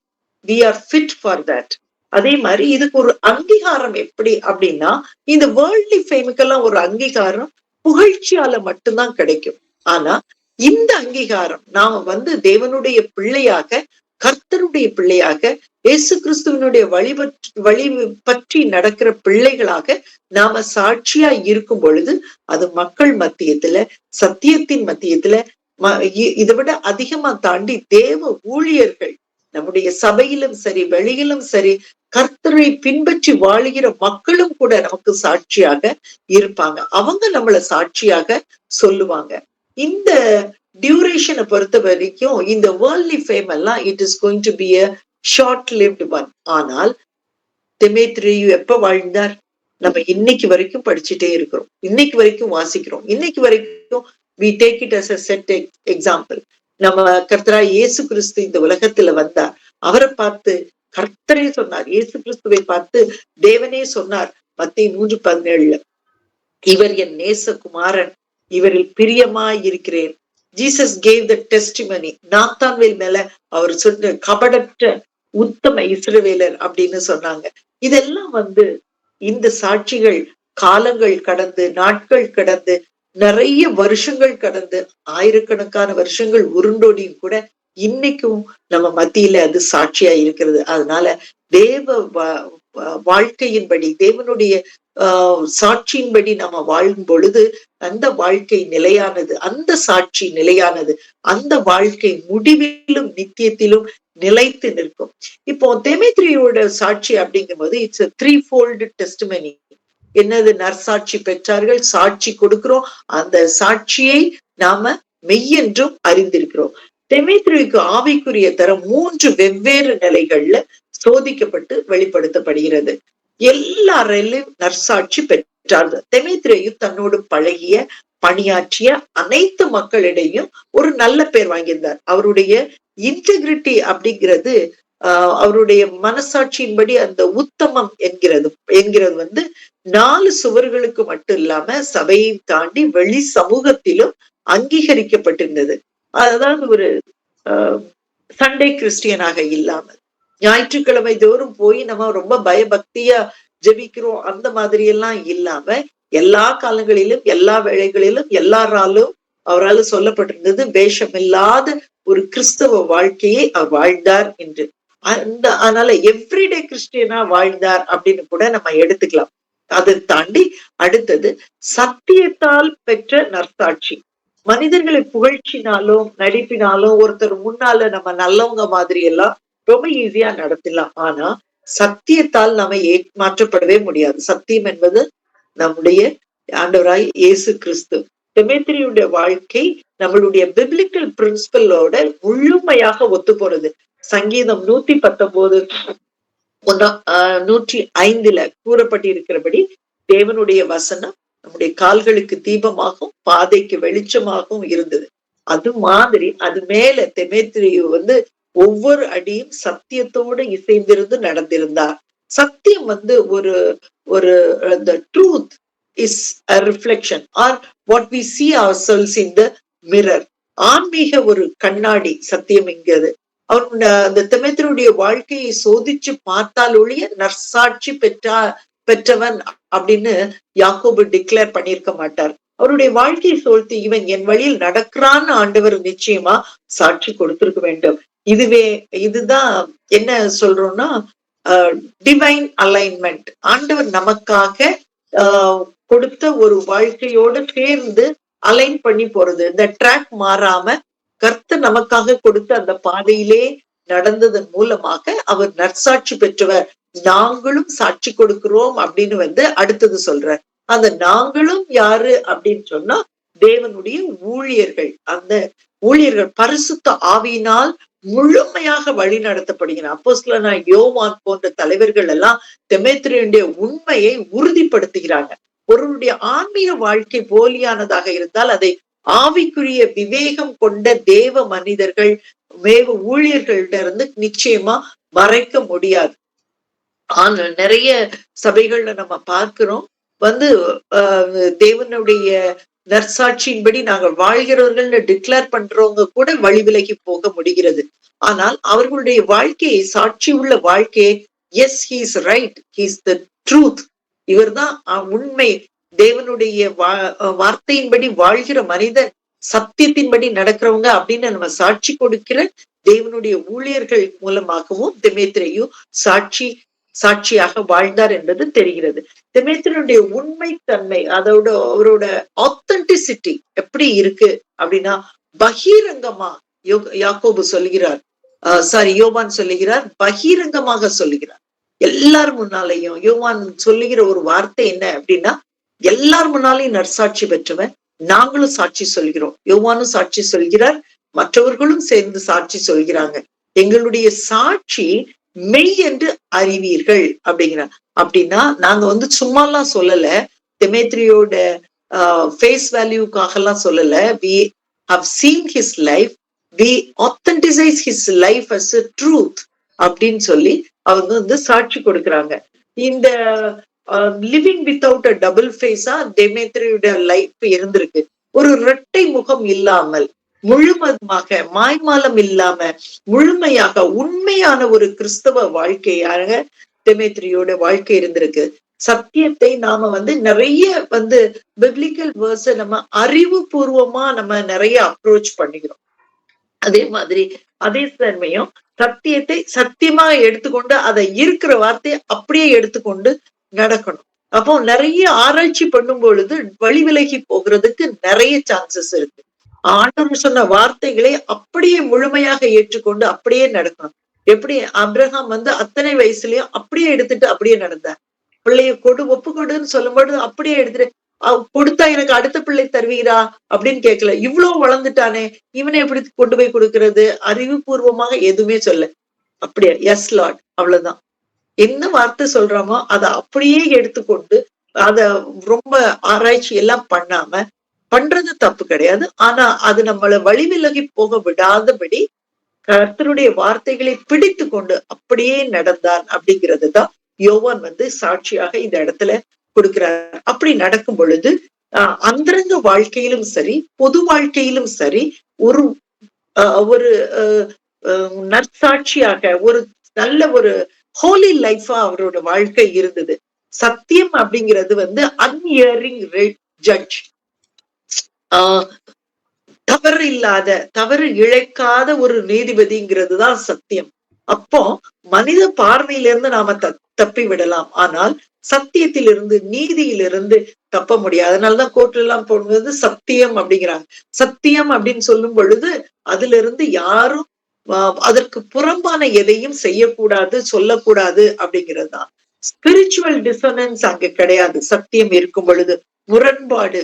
we are fit for that. அதே மாதிரி இதுக்கு ஒரு அங்கீகாரம் எப்படி அப்படின்னா, இந்த வேர்ல்ட்லி ஃபேமுக்கெல்லாம் ஒரு அங்கீகாரம் புகழ்ச்சியால மட்டும்தான் கிடைக்கும். ஆனா இந்த அங்கீகாரம் நாம வந்து தேவனுடைய பிள்ளையாக, கர்த்தருடைய பிள்ளையாக, இயேசு கிறிஸ்துவனுடைய வழி பற்றி நடக்கிற பிள்ளைகளாக நாம சாட்சியா இருக்கும் பொழுது அது மக்கள் மத்தியத்துல, சத்தியத்தின் மத்தியத்துல, இதை விட அதிகமா தாண்டி தேவ ஊழியர்கள், நம்முடைய சபையிலும் சரி வெளியிலும் சரி கர்த்தரை பின்பற்றி வாழுகிற மக்களும் கூட நமக்கு சாட்சியாக இருப்பாங்க. அவங்க நம்மள சாட்சியாக சொல்லுவாங்க. இந்த டியூரேஷனை பொறுத்த வரைக்கும் இந்த வேர்ல்ட்லி ஃபேம் எல்லாம் it is going to be a short lived one. ஆனால் தெமேத்ரியு எப்ப வாழ்ந்தார்? நம்ம இன்னைக்கு வரைக்கும் படிச்சுட்டே இருக்கிறோம், இன்னைக்கு வரைக்கும் வாசிக்கிறோம், இன்னைக்கு வரைக்கும் we take it as a set example. நம்ம கர்த்தராய் இயேசு கிறிஸ்து இந்த உலகத்துல வந்தார். அவரை பார்த்து கர்த்தரே சொன்னார், இயேசு கிறிஸ்துவை பார்த்து தேவனே சொன்னார் மத்தேயு 3:17, இவர் என் நேசகுமாரன், இவரில் பிரியமாய் இருக்கிறேன். Jesus gave the testimony. Nathanael மேல அவர் சொன்ன கபடற்ற உத்தம இஸ்ரவேலர் அப்படின்னு சொன்னாங்க. இதெல்லாம் வந்து இந்த சாட்சிகள் காலங்கள் கடந்து, நாட்கள் கடந்து, நிறைய வருஷங்கள் கடந்து, ஆயிரக்கணக்கான வருஷங்கள் உருண்டோடியும் கூட இன்னைக்கும் நம்ம மத்தியில அது சாட்சியா இருக்கிறது. அதனால தேவ வாழ்க்கையின்படி, தேவனுடைய சாட்சியின்படி நம்ம வாழும் பொழுது அந்த வாழ்க்கை நிலையானது, அந்த சாட்சி நிலையானது, அந்த வாழ்க்கை முடிவிலும் நித்தியத்திலும் நிலைத்து நிற்கும். இப்போ தெமேத்ரியோட சாட்சி அப்படிங்கும் போது இட்ஸ் a threefold testimony. என்னது? நற்சாட்சி பெற்றார்கள், சாட்சி கொடுக்கிறோம், அந்த சாட்சியை நாம மெய்யென்றும் அறிந்திருக்கிறோம். தெமேத்ரியுக்கு ஆவிக்குரிய தரம் 3 வெவ்வேறு நிலைகள்ல சோதிக்கப்பட்டு வெளிப்படுத்தப்படுகிறது. எல்லாரிலும் நற்சாட்சி பெற்றார்கள். தெமேத்ரியு தன்னோடு பழகிய, பணியாற்றிய அனைத்து மக்களிடையும் ஒரு நல்ல பேர் வாங்கியிருந்தார். அவருடைய இன்டெகிரிட்டி அப்படிங்கிறது, அவருடைய மனசாட்சியின்படி அந்த உத்தமம் என்கிறது வந்து 4 சுவர்களுக்கு மட்டும் இல்லாம சபையை தாண்டி வெளி சமூகத்திலும் அங்கீகரிக்கப்பட்டிருந்தது. அதாவது ஒரு சண்டே கிறிஸ்டியனாக இல்லாமல், ஞாயிற்றுக்கிழமை தோறும் போய் நம்ம ரொம்ப பயபக்தியா ஜெபிக்கிறோம் அந்த மாதிரி எல்லாம் இல்லாம, எல்லா காலங்களிலும் எல்லா வேளைகளிலும் எல்லாராலும் அவரால் சொல்லப்பட்டிருந்தது வேஷமில்லாத ஒரு கிறிஸ்தவ வாழ்க்கையை அவர் வாழ்ந்தார் என்று. அதனால எவ்ரிடே கிறிஸ்டியனா வாழ்ந்தார் அப்படின்னு கூட நம்ம எடுத்துக்கலாம். அதை தாண்டி அடுத்தது சத்தியத்தால் பெற்ற நற்சாட்சி. மனிதர்களை புகழ்ச்சினாலும் நடிப்பினாலும் ஒருத்தர் முன்னால நம்ம நல்லவங்க மாதிரி எல்லாம் ரொம்ப ஈஸியா நடத்தலாம். ஆனா சத்தியத்தால் நம்ம ஏமாற்றப்படவே முடியாது. சத்தியம் என்பது நம்முடைய ஆண்டவராய் இயேசு கிறிஸ்து. திமோத்தேயுடைய வாழ்க்கை நம்மளுடைய பிப்ளிக்கல் பிரின்சிபலோட முழுமையாக ஒத்து போறது. சங்கீதம் 119:105 கூறப்பட்டிருக்கிறபடி தேவனுடைய வசனம் நம்முடைய கால்களுக்கு தீபமாகவும் பாதைக்கு வெளிச்சமாகவும் இருந்தது. அது மாதிரி அது மேல திமோத்தேயு ஒவ்வொரு அடியும் சத்தியத்தோடு இசைந்திருந்து நடந்திருந்தார். சத்தியம் ஒரு the truth is a reflection or what we see ourselves in the mirror. ஆன்மீக ஒரு கண்ணாடி சத்தியம் என்கிறது. அவன் அந்த திமோத்தேயுடைய வாழ்க்கையை சோதிச்சு பார்த்தால் ஒழிய நற்சாட்சி பெற்றவன் அப்படின்னு யாக்கோபு டிக்ளேர் பண்ணியிருக்க மாட்டார். அவருடைய வாழ்க்கையை சோழ்த்தி இவன் என் வழியில் நடக்கிறான்னு ஆண்டவர் நிச்சயமா சாட்சி கொடுத்திருக்க வேண்டும். இதுதான் என்ன சொல்றோம்னா டிவைன் அலைன்மெண்ட். ஆண்டவர் நமக்காக கொடுத்த ஒரு வாழ்க்கையோட சேர்ந்து அலைன் பண்ணி போறது. இந்த ட்ராக் மாறாம கர்த்தர் நமக்காக கொடுத்த அந்த பாதையிலே நடந்ததன் மூலமாக அவர் நற்சாட்சி பெற்றவர். நாங்களும் சாட்சி கொடுக்கிறோம் அப்படின்னு அடுத்தது சொல்றார். அந்த நாங்களும் யாரு அப்படின்னு சொன்னா தேவனுடைய ஊழியர்கள். அந்த ஊழியர்கள் பரிசுத்த ஆவியினால் முழுமையாக வழி நடத்தப்படுகிறார். அப்போஸ்தலனாகிய யோவான் போன்ற தலைவர்கள் எல்லாம் திமோத்தேயுடைய உண்மையை உறுதிப்படுத்துகிறாங்க. ஒருவருடைய ஆன்மீக வாழ்க்கை போலியானதாக இருந்தால் அதை ஆவிக்குரிய விவேகம் கொண்ட தேவ மனிதர்கள் ஊழியர்களிட நிச்சயமா மறைக்க முடியாது. ஆனா நிறைய சபைகள்ல நம்ம பார்க்கிறோம் தேவனுடைய நற்சாட்சியின்படி நாங்கள் வாழ்கிறவர்கள் டிக்ளேர் பண்றவங்க கூட வழி விலகி போக முடிகிறது. ஆனால் அவர்களுடைய வாழ்க்கையை சாட்சி உள்ள வாழ்க்கையை yes he is right, he is the truth, இவர்தான் உண்மை, தேவனுடைய வார்த்தையின்படி வாழ்கிற மனிதன், சத்தியத்தின்படி நடக்கிறவங்க அப்படின்னு நம்ம சாட்சி கொடுக்கிற தேவனுடைய ஊழியர்கள் மூலமாகவும் திமோத்தேயு சாட்சியாக வாழ்ந்தார் என்பது தெரிகிறது. திமோத்தேயுடைய உண்மைத்தன்மை, அவரோட ஆத்தென்டிசிட்டி எப்படி இருக்கு அப்படின்னா பகிரங்கமா யாக்கோபு சொல்லுகிறார், யோவான் சொல்லுகிறார், பகிரங்கமாக சொல்லுகிறார். எல்லார் முன்னாலையும் யோவான் சொல்லுகிற ஒரு வார்த்தை என்ன அப்படின்னா, எல்லார் முன்னாலையும் நற்சாட்சி பெற்றவன், நாங்களும் சாட்சி சொல்கிறோம். யோவானும் சாட்சி சொல்கிறார், மற்றவர்களும் சேர்ந்து சாட்சி சொல்கிறாங்க. எங்களுடைய சாட்சி மெய் என்று அறிவீர்கள் அப்படிங்கிறார். அப்படின்னா நாங்க சும்மாலாம் சொல்லல, திமோத்தேயுவோட ஃபேஸ் வேல்யூக்காக எல்லாம் சொல்லல. we have seen his life, we authenticize his life as a truth அப்படின்னு சொல்லி அவங்க சாட்சி கொடுக்குறாங்க. இந்த லிவிங் வித்தவுட் அ டபுள் ஃபேஸா திமோத்தேயுவோட லைஃப் இருந்திருக்கு. ஒரு இரட்டை முகம் இல்லாமல், முழுவதுமாக மாய்மாலம் இல்லாம முழுமையாக உண்மையான ஒரு கிறிஸ்தவ வாழ்க்கையாக திமோத்தேயுவோட வாழ்க்கை இருந்திருக்கு. சத்தியத்தை நாம நிறைய பிப்ளிக்கல் வேர்ஸ் நம்ம அறிவுபூர்வமா நம்ம நிறைய அப்ரோச் பண்ணிக்கிறோம். அதே மாதிரி அதே சமயம் சத்தியத்தை சத்தியமா எடுத்துக்கொண்டு அதை இருக்கிற வார்த்தையை அப்படியே எடுத்துக்கொண்டு நடக்கணும். அப்போ நிறைய ஆராய்ச்சி பண்ணும் பொழுது வழி விலகி போகிறதுக்கு நிறைய சான்சஸ் இருக்கு. ஆண்டவர் சொன்ன வார்த்தைகளை அப்படியே முழுமையாக ஏற்றுக்கொண்டு அப்படியே நடக்கணும். எப்படி அப்ரஹாம் அத்தனை வயசுலயும் அப்படியே எடுத்துட்டு அப்படியே நடந்தார். பிள்ளைய ஒப்பு கொடுன்னு சொல்லும்போது அப்படியே எடுத்துட்டு, கொடுத்தா எனக்கு அடுத்த பிள்ளை தருவீரா அப்படின்னு கேட்கல. இவ்வளவு வளர்ந்துட்டானே, இவனை எப்படி கொண்டு போய் கொடுக்கறது? அறிவுபூர்வமாக எதுவுமே சொல்ல, அப்படியே எஸ் லார்ட், அவ்வளவுதான். என்ன வார்த்தை சொல்றாமோ அதை அப்படியே எடுத்துக்கொண்டு அத ரொம்ப ஆராய்ச்சி எல்லாம் பண்ணாம பண்றது தப்பு கிடையாது. ஆனா அது நம்மளை வழி விலகி போக விடாதபடி கர்த்தருடைய வார்த்தைகளை பிடித்து கொண்டு அப்படியே நடந்தான் அப்படிங்கிறது தான் யோவான் சாட்சியாக இந்த இடத்துல கொடுக்கிறார். அப்படி நடக்கும் பொழுது அந்தரங்க வாழ்க்கையிலும் சரி, பொது வாழ்க்கையிலும் சரி, ஒரு ஒரு நற்சாட்சியாக, ஒரு நல்ல ஒரு ஹோலி லைஃபா அவரோட வாழ்க்கை இருந்தது. சத்தியம் அப்படிங்கிறது வந்து அன்ஹியரிங் ஜட்ஜ், தவறு இல்லாத, தவறு இழைக்காத ஒரு நீதிபதிங்கிறது தான் சத்தியம். அப்போ மனித பார்வையிலிருந்து நாம தப்பி விடலாம், ஆனால் சத்தியத்திலிருந்து, நீதியிலிருந்து தப்ப முடியாது. அதனாலதான் கோர்ட்ல எல்லாம் போடும்போது சத்தியம் அப்படிங்கிறாங்க. சத்தியம் அப்படின்னு சொல்லும் பொழுது அதுல இருந்து யாரும் அதற்கு புறம்பான எதையும் செய்யக்கூடாது, சொல்லக்கூடாது அப்படிங்கிறது தான். ஸ்பிரிச்சுவல் டிசனன்ஸ் அங்க கிடையாது. சத்தியம் இருக்கும் பொழுது முரண்பாடு,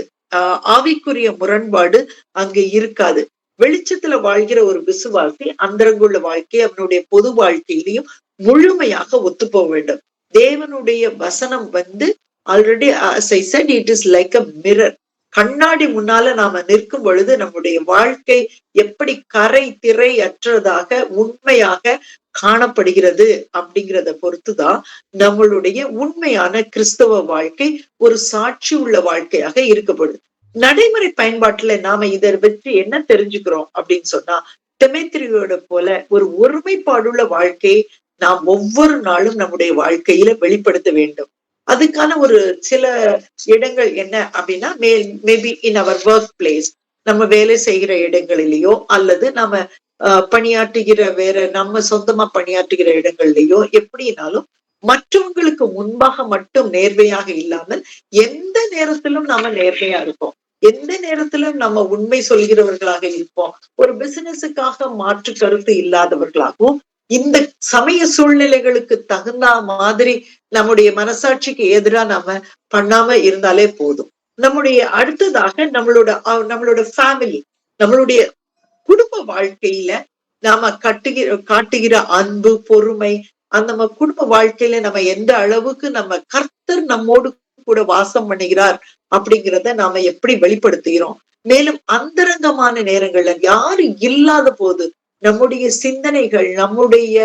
ஆவிக்குரிய முரண்பாடு அங்க இருக்காது. வெளிச்சத்துல வாழ்கிற ஒரு விசுவாசி அந்தரங்குள்ள வாழ்க்கை அவனுடைய பொது வாழ்க்கையிலையும் முழுமையாக ஒத்து போக வேண்டும். தேவனுடைய வசனம் வந்து already as I said, it is like a mirror. கண்ணாடி முன்னால நாம நிற்கும் பொழுது நம்முடைய வாழ்க்கை எப்படி கரை திரை அற்றதாக உண்மையாக காணப்படுகிறது அப்படிங்கிறத பொறுத்துதான் நம்மளுடைய உண்மையான கிறிஸ்தவ வாழ்க்கை ஒரு சாட்சி உள்ள வாழ்க்கையாக இருக்கப்படுது. நடைமுறை பயன்பாட்டுல நாம இதை வச்சு என்ன தெரிஞ்சுக்கிறோம் அப்படின்னு சொன்னா, தெமேத்திரியோட போல ஒரு ஒருமைப்பாடுள்ள வாழ்க்கையை நாம் ஒவ்வொரு நாளும் நம்முடைய வாழ்க்கையில வெளிப்படுத்த வேண்டும். அதுக்கான ஒரு சில இடங்கள் என்ன அப்படின்னா, maybe in our work place, நம்ம வேலை செய்கிற இடங்களிலேயோ அல்லது நம்ம பணியாற்றுகிற நம்ம சொந்தமா பணியாற்றுகிற இடங்கள்லயோ எப்படினாலும் மற்றவங்களுக்கு முன்பாக மட்டும் நேர்மையாக இல்லாமல் எந்த நேரத்திலும் நாம நேர்மையா இருப்போம், எந்த நேரத்திலும் நம்ம உண்மை சொல்கிறவர்களாக இருப்போம். ஒரு பிசினஸுக்காக மாற்று கருத்து இல்லாதவர்களாகவும், இந்த சமய சூழ்நிலைகளுக்கு தகுந்த மாதிரி நம்முடைய மனசாட்சிக்கு எதிரா நாம பண்ணாம இருந்தாலே போதும். நம்முடைய அடுத்ததாக நம்மளோட ஃபேமிலி, நம்மளுடைய குடும்ப வாழ்க்கையில நாம காட்டுகிற அன்பு, பொறுமை, அந்த நம்ம குடும்ப வாழ்க்கையில நம்ம எந்த அளவுக்கு நம்ம கர்த்தர் நம்மோடு கூட வாசம் பண்ணுகிறார் அப்படிங்கிறத நாம எப்படி வெளிப்படுத்துகிறோம். மேலும் அந்தரங்கமான நேரங்கள்ல யாரு இல்லாத போது நம்முடைய சிந்தனைகள், நம்முடைய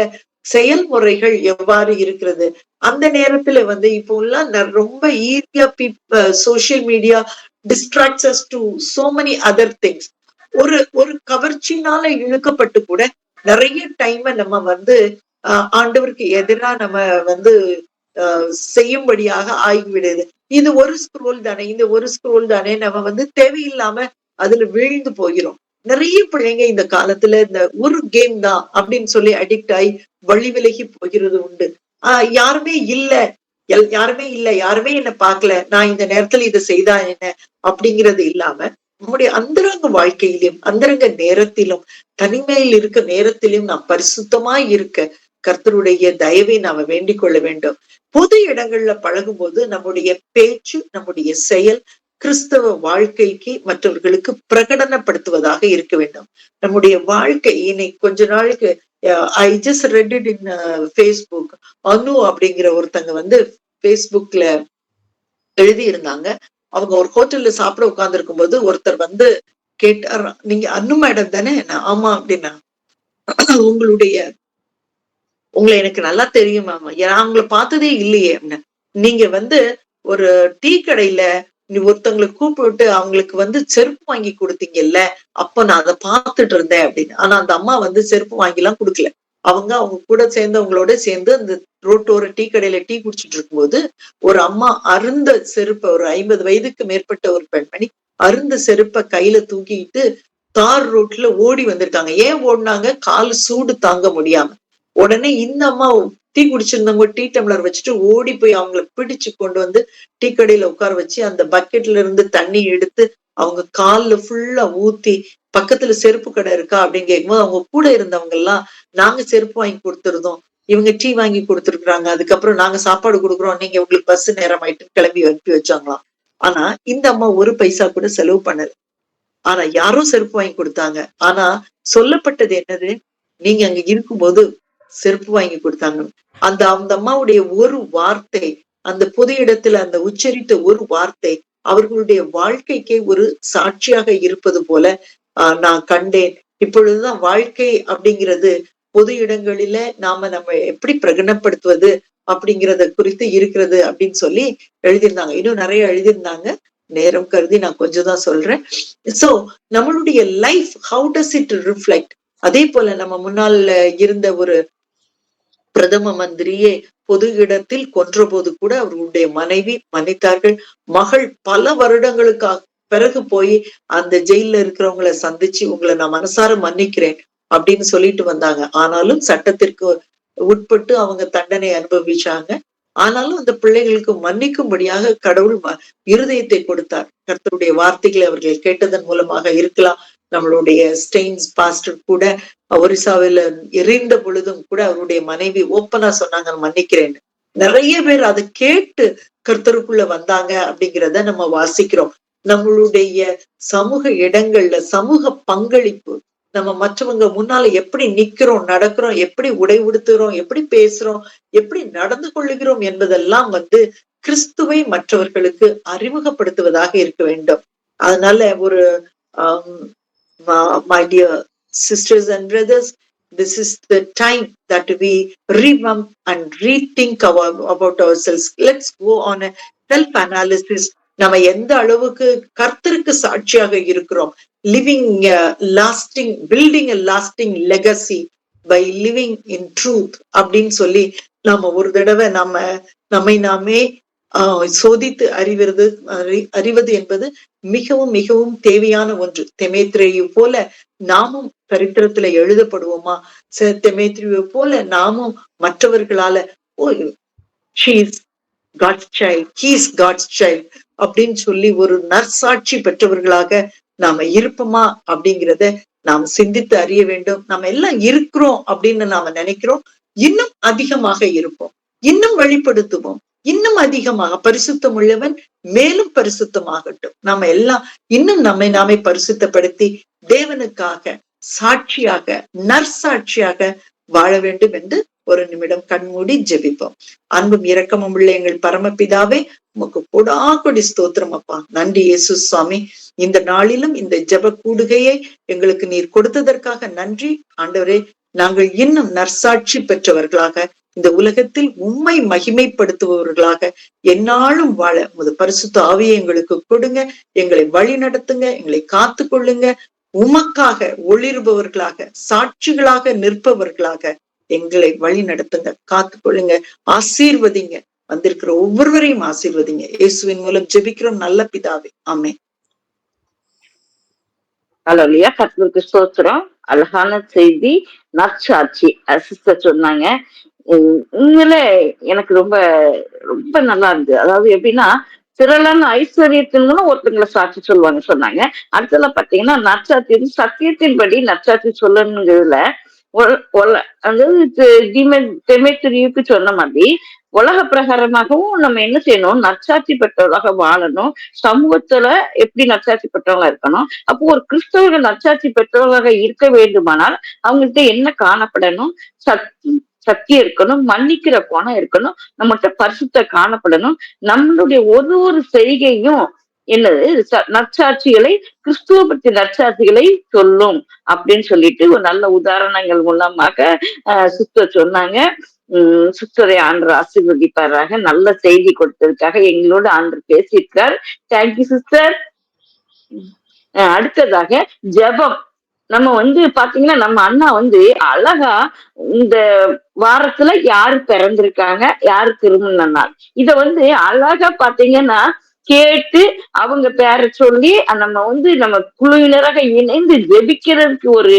செயல்முறைகள் எவ்வாறு இருக்கிறது. அந்த நேரத்துல வந்து இப்போ எல்லாம் ரொம்ப ஈஸியா social media distracts us to so many other things. ஒரு கவர்ச்சினால இழுக்கப்பட்டு கூட நிறைய டைம் நம்ம வந்து ஆண்டவருக்கு எதிராக நம்ம வந்து செய்யும்படியாக ஆகிவிடுது. இது ஒரு ஸ்க்ரோல் தானே, இந்த ஒரு ஸ்க்ரோல் தானே, நம்ம வந்து தேவையில்லாம அதுல வீழ்ந்து போகிறோம். நிறைய பிள்ளைங்க இந்த காலத்துல இந்த ஒரு கேம் தான் அப்படின்னு சொல்லி அடிக்ட் ஆகி வழி விலகி போகிறது உண்டு. யாருமே யாருமே என்ன பார்க்கல, நான் இந்த நேரத்துல இதை செய்தா என்ன அப்படிங்கிறது இல்லாம நம்முடைய அந்தரங்க வாழ்க்கையிலும் அந்தரங்க நேரத்திலும் தனிமையில் இருக்க நேரத்திலும் நாம் பரிசுத்தமாய் இருக்க கர்த்தருடைய தயவை நாம வேண்டிக் கொள்ள வேண்டும். பொது இடங்கள்ல பழகும் போது நம்முடைய பேச்சு, நம்முடைய செயல் கிறிஸ்தவ வாழ்க்கைக்கு மற்றவர்களுக்கு பிரகடனப்படுத்துவதாக இருக்க வேண்டும். நம்முடைய வாழ்க்கை இன்னைக்கு கொஞ்ச நாளுக்கு I just read it in Facebook. Anu அப்படிங்கிற ஒருத்தங்க வந்து ஃபேஸ்புக்ல எழுதி இருந்தாங்க. அவங்க ஒரு ஹோட்டல்ல சாப்பிட உட்கார்ந்து இருக்கும் போது ஒருத்தர் வந்து கேட்டார், நீங்க அனு மேடம் தானே? ஆமா அப்படின்னா, உங்களை எனக்கு நல்லா தெரியும் மாமா, அவங்களை பார்த்ததே இல்லையே அப்படின்னா, நீங்க வந்து ஒரு டீ கடையில நீ ஒருத்தவங்களை கூப்பிட்டு அவங்களுக்கு வந்து செருப்பு வாங்கி கொடுத்தீங்கல்ல, அப்ப நான் அதை பார்த்துட்டு இருந்தேன் அப்படின்னு. ஆனா அந்த அம்மா வந்து செருப்பு வாங்கி எல்லாம் கொடுக்கல. அவங்க கூட சேர்ந்தவங்களோட சேர்ந்து அந்த ரோட்டோர டீ கடையில டீ குடிச்சிட்டு இருக்கும்போது ஒரு அம்மா அருந்த செருப்பை, ஒரு 50 வயதுக்கு மேற்பட்ட ஒரு பெண்மணி அருந்த செருப்பை கையில தூக்கிட்டு தார் ரோட்ல ஓடி வந்திருக்காங்க. ஏன் ஓடினாங்க? கால் சூடு தாங்க முடியாம. உடனே இந்த அம்மா டீ குடிச்சிருந்தவங்க டீ டம்ளர் வச்சுட்டு ஓடி போய் அவங்கள பிடிச்சு கொண்டு வந்து டீ கடையில உட்கார வச்சு அந்த பக்கெட்ல இருந்து தண்ணி எடுத்து அவங்க கால்ல ஃபுல்லா ஊத்தி, பக்கத்துல செருப்பு கடை இருக்கா அப்படின்னு கேட்கும்போது அவங்க கூட இருந்தவங்க எல்லாம், நாங்க செருப்பு வாங்கி கொடுத்துருந்தோம், இவங்க டீ வாங்கி கொடுத்துருக்காங்க, அதுக்கப்புறம் நாங்க சாப்பாடு கொடுக்குறோம், நீங்க உங்களுக்கு பஸ் நேரம் ஆயிட்டு கிளம்பி அனுப்பி வச்சாங்களாம். ஆனா இந்த அம்மா ஒரு பைசா கூட செலவு பண்ணல. ஆனா யாரும் செருப்பு வாங்கி கொடுத்தாங்க. ஆனா சொல்லப்பட்டது என்னது? நீங்க அங்க இருக்கும்போது செருப்பு வாங்கி கொடுத்தாங்க. அந்த அம்மாவுடைய ஒரு வார்த்தை, அந்த பொது இடத்துல அந்த உச்சரித்த ஒரு வார்த்தை அவர்களுடைய வாழ்க்கைக்கே ஒரு சாட்சியாக இருப்பது போல நான் கண்டேன். இப்பொழுதுதான் வாழ்க்கை அப்படிங்கிறது பொது இடங்களில நம்ம எப்படி பிரகடனப்படுத்துவது அப்படிங்கிறத குறித்து இருக்கிறது அப்படின்னு சொல்லி எழுதியிருந்தாங்க. இன்னும் நிறைய எழுதியிருந்தாங்க. நேரம் கருதி நான் கொஞ்சம் தான் சொல்றேன். சோ நம்மளுடைய life how does it reflect? அதே போல நம்ம முன்னால் இருந்த ஒரு பிரதம மந்திரியே பொது இடத்தில் கொன்றபோது கூட அவர்களுடைய மனைவி மன்னித்தார்கள். மகள் பல வருடங்களுக்காக பிறகு போய் அந்த ஜெயில இருக்கிறவங்களை சந்திச்சு உங்களை நான் மனசார மன்னிக்கிறேன் அப்படின்னு சொல்லிட்டு வந்தாங்க. ஆனாலும் சட்டத்திற்கு உட்பட்டு அவங்க தண்டனை அனுபவிச்சாங்க. ஆனாலும் அந்த பிள்ளைகளுக்கு மன்னிக்கும்படியாக கடவுள் இருதயத்தை கொடுத்தார். கர்த்தருடைய வார்த்தைகளை அவர்கள் கேட்டதன் மூலமாக இருக்கலாம். நம்மளுடைய ஸ்டெயின்ஸ் பாஸ்டர் கூட ஒரிசாவில எரிந்த பொழுதும் கூட அவருடைய மனைவி ஓப்பனா சொன்னாங்க மன்னிக்கிறேன்னு. நிறைய பேர் அதை கேட்டு கர்த்தருக்குள்ள வந்தாங்க அப்படிங்கிறத நம்ம வாசிக்கிறோம். நம்மளுடைய சமூக இடங்கள்ல சமூக பங்களிப்பு, நம்ம மற்றவங்க முன்னால எப்படி நிக்கிறோம், நடக்கிறோம், எப்படி உடை உடுத்துறோம், எப்படி பேசுறோம், எப்படி நடந்து கொள்ளுகிறோம் என்பதெல்லாம் கிறிஸ்துவை மற்றவர்களுக்கு அறிமுகப்படுத்துவதாக இருக்க வேண்டும். அதனால ஒரு my dear sisters and brothers, this is the time that we revamp and rethink about ourselves. Let's go on a self analysis. நம்ம எந்த அளவுக்கு கர்த்தருக்கு சாட்சியாக இருக்கிறோம், living a lasting, building a lasting legacy by living in truth அப்படின்னு சொல்லி நாம ஒரு தடவை நம்மை நாமே சோதித்து அறிவது என்பது மிகவும் மிகவும் தேவையான ஒன்று. தெமேத்ரியு போல நாமும் சரித்திரத்துல எழுதப்படுவோமா? தெமேத்ரியு போல நாமும் மற்றவர்களால she is God's child, he is God's child அப்படின்னு சொல்லி ஒரு நற்சாட்சி பெற்றவர்களாக நாம இருப்போமா அப்படிங்கிறத நாம் சிந்தித்து அறிய வேண்டும். நம்ம எல்லாம் இருக்கிறோம் அப்படின்னு நாம நினைக்கிறோம். இன்னும் அதிகமாக இருப்போம், இன்னும் வெளிப்படுத்துவோம், இன்னும் அதிகமாக பரிசுத்தம் உள்ளவன் மேலும் பரிசுத்தமாகட்டும். நாம எல்லாம் இன்னும் நம்மை நாமே பரிசுத்தப்படுத்தி தேவனுக்காக சாட்சியாக நற்சாட்சியாக வாழ வேண்டும் என்று ஒரு நிமிடம் கண்மூடி ஜெபிப்போம். அன்பும் இரக்கமும் உள்ள எங்கள் பரமபிதாவே, உமக்கு கொடாகொடி ஸ்தோத்திரம் அப்பா. நன்றி இயேசு சுவாமி. இந்த நாளிலும் இந்த ஜெப கூடுகையை எங்களுக்கு நீர் கொடுத்ததற்காக நன்றி ஆண்டவரே. நாங்கள் இன்னும் நற்சாட்சி பெற்றவர்களாக இந்த உலகத்தில் உம்மை மகிமைப்படுத்துபவர்களாக எந்நாளும் வாழ உமது பரிசுத்த ஆவியை எங்களுக்கு கொடுங்க. எங்களை வழி நடத்துங்க, எங்களை காத்து கொள்ளுங்க. உமக்காக ஒளிர்பவர்களாக சாட்சிகளாக நிற்பவர்களாக எங்களை வழி நடத்துங்க, காத்து கொள்ளுங்க, ஆசீர்வதிங்க. வந்திருக்கிற ஒவ்வொருவரையும் ஆசீர்வதிங்க. இயேசுவின் மூலம் ஜெபிக்கிறோம் நல்ல பிதாவே, ஆமென். அல்லேலூயா. கர்த்தருக்கு ஸ்தோத்திரம். அழகான செய்தி, நற்சாட்சி சிஸ்டர் சொன்னாங்க. உண்மையிலே எனக்கு ரொம்ப ரொம்ப நல்லா இருந்தது. அதாவது எப்படின்னா, திரளான ஐஸ்வர்யத்தின் மூலம் ஒருத்தங்களை சாட்சி சொல்லுவாங்க சொன்னாங்க. அடுத்ததுல பாத்தீங்கன்னா நற்சாட்சி சத்தியத்தின்படி நற்சாட்சி சொல்லணுங்கிறதுல அதாவது தெமேத்திரியுக்கு சொன்ன மாதிரி உலக பிரகாரமாகவும் நம்ம என்ன செய்யணும், நற்சாட்சி பெற்றவர்களாக வாழணும். சமூகத்துல எப்படி நற்சாட்சி பெற்றவங்களா இருக்கணும். அப்போ ஒரு கிறிஸ்தவர்கள் நற்சாட்சி பெற்றவர்களாக இருக்க வேண்டுமானால் அவங்கள்ட்ட என்ன காணப்படணும்? சக்தி இருக்கணும், மன்னிக்கிற குணம் இருக்கணும், நம்மகிட்ட பரிசுத்த காணப்படணும். நம்மளுடைய ஒரு செய்கையும் என்னது நற்சாட்சிகளை, கிறிஸ்துவ பற்றி நற்சாட்சிகளை சொல்லும் அப்படின்னு சொல்லிட்டு ஒரு நல்ல உதாரணங்கள் மூலமாக சிஸ்டர் சொன்னாங்க. சிஸ்டரை ஆண்டவர் ஆசீர்வதிப்பாராக. நல்ல செய்தி கொடுத்ததுக்காக எங்களோட ஆண்டவர் பேசியிருக்கார். Thank you sister. அடுத்ததாக ஜெபம். நம்ம பாத்தீங்கன்னா நம்ம அண்ணா அழகா இந்த வாரத்துல யாரு பிறந்திருக்காங்க, யாரு திருமண நாள், இத அழகா பாத்தீங்கன்னா கேட்டு அவங்க பேரை சொல்லி நம்ம நம்ம குழுவினராக இணைந்து ஜெபிக்கிறதுக்கு ஒரு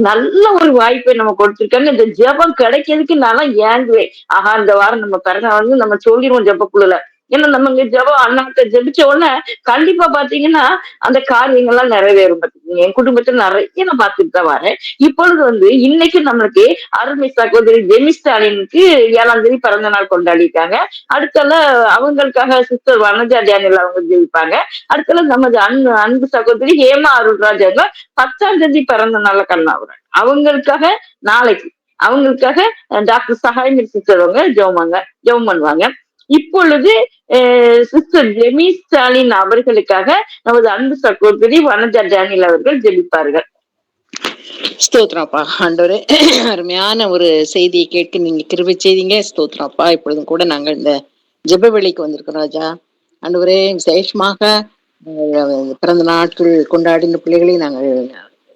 நல்ல ஒரு வாய்ப்பை நம்ம கொடுத்திருக்காங்க. இந்த ஜெபம் கிடைக்கிறதுக்கு நான் ஏங்குவேன். ஆஹா, இந்த வாரம் நம்ம பிறந்த நம்ம சொல்லிடுவோம் ஜெபக்குழுல. ஏன்னா நம்ம இங்க ஜெபம் அண்ணாட்ட ஜெபிச்ச உடனே கண்டிப்பா பாத்தீங்கன்னா அந்த காரியங்கள்லாம் நிறைவேறும். பாத்தீங்கன்னா என் குடும்பத்துல நிறைய நான் பார்த்துட்டு தான் வரேன். இப்பொழுது இன்னைக்கு நம்மளுக்கு அருமை சகோதரி ஜெமி ஸ்டாலினுக்கு 7ஆம் தேதி பிறந்த நாள் கொண்டாடிட்டாங்க. அடுத்தால அவங்களுக்காக சிஸ்டர் வனஜா டேனியல் அவங்க ஜெயிப்பாங்க. அடுத்தால நமது அன்பு சகோதரி ஹேமா அருள்ராஜ் அவங்க 10ஆம் தேதி பிறந்த நாள்ல கண்ணாவுறாங்க. அவங்களுக்காக நாளைக்கு அவங்களுக்காக டாக்டர் சகாயமிரி சிஸ்டர் அவங்க ஜெபம் பண்ணுவாங்க. இப்பொழுது சிஸ்டர் ஜெமி ஸ்டாலின் அவர்களுக்காக நமது அன்பு சகோதரி வனஜா டேனியல் அவர்கள் ஜெபிப்பார்கள். ஸ்தோத்திரப்பா ஆண்டவரே, அருமையான ஒரு செய்தியை கேட்க நீங்க கிருபை செய்தீங்க. ஸ்தோத்திரப்பா. இப்பொழுதும் கூட நாங்கள் இந்த ஜெப வேளைக்கு வந்திருக்கோம் ராஜா. ஆண்டவரே, விசேஷமாக பிறந்த நாட்கள் கொண்டாடின பிள்ளைகளை நாங்கள்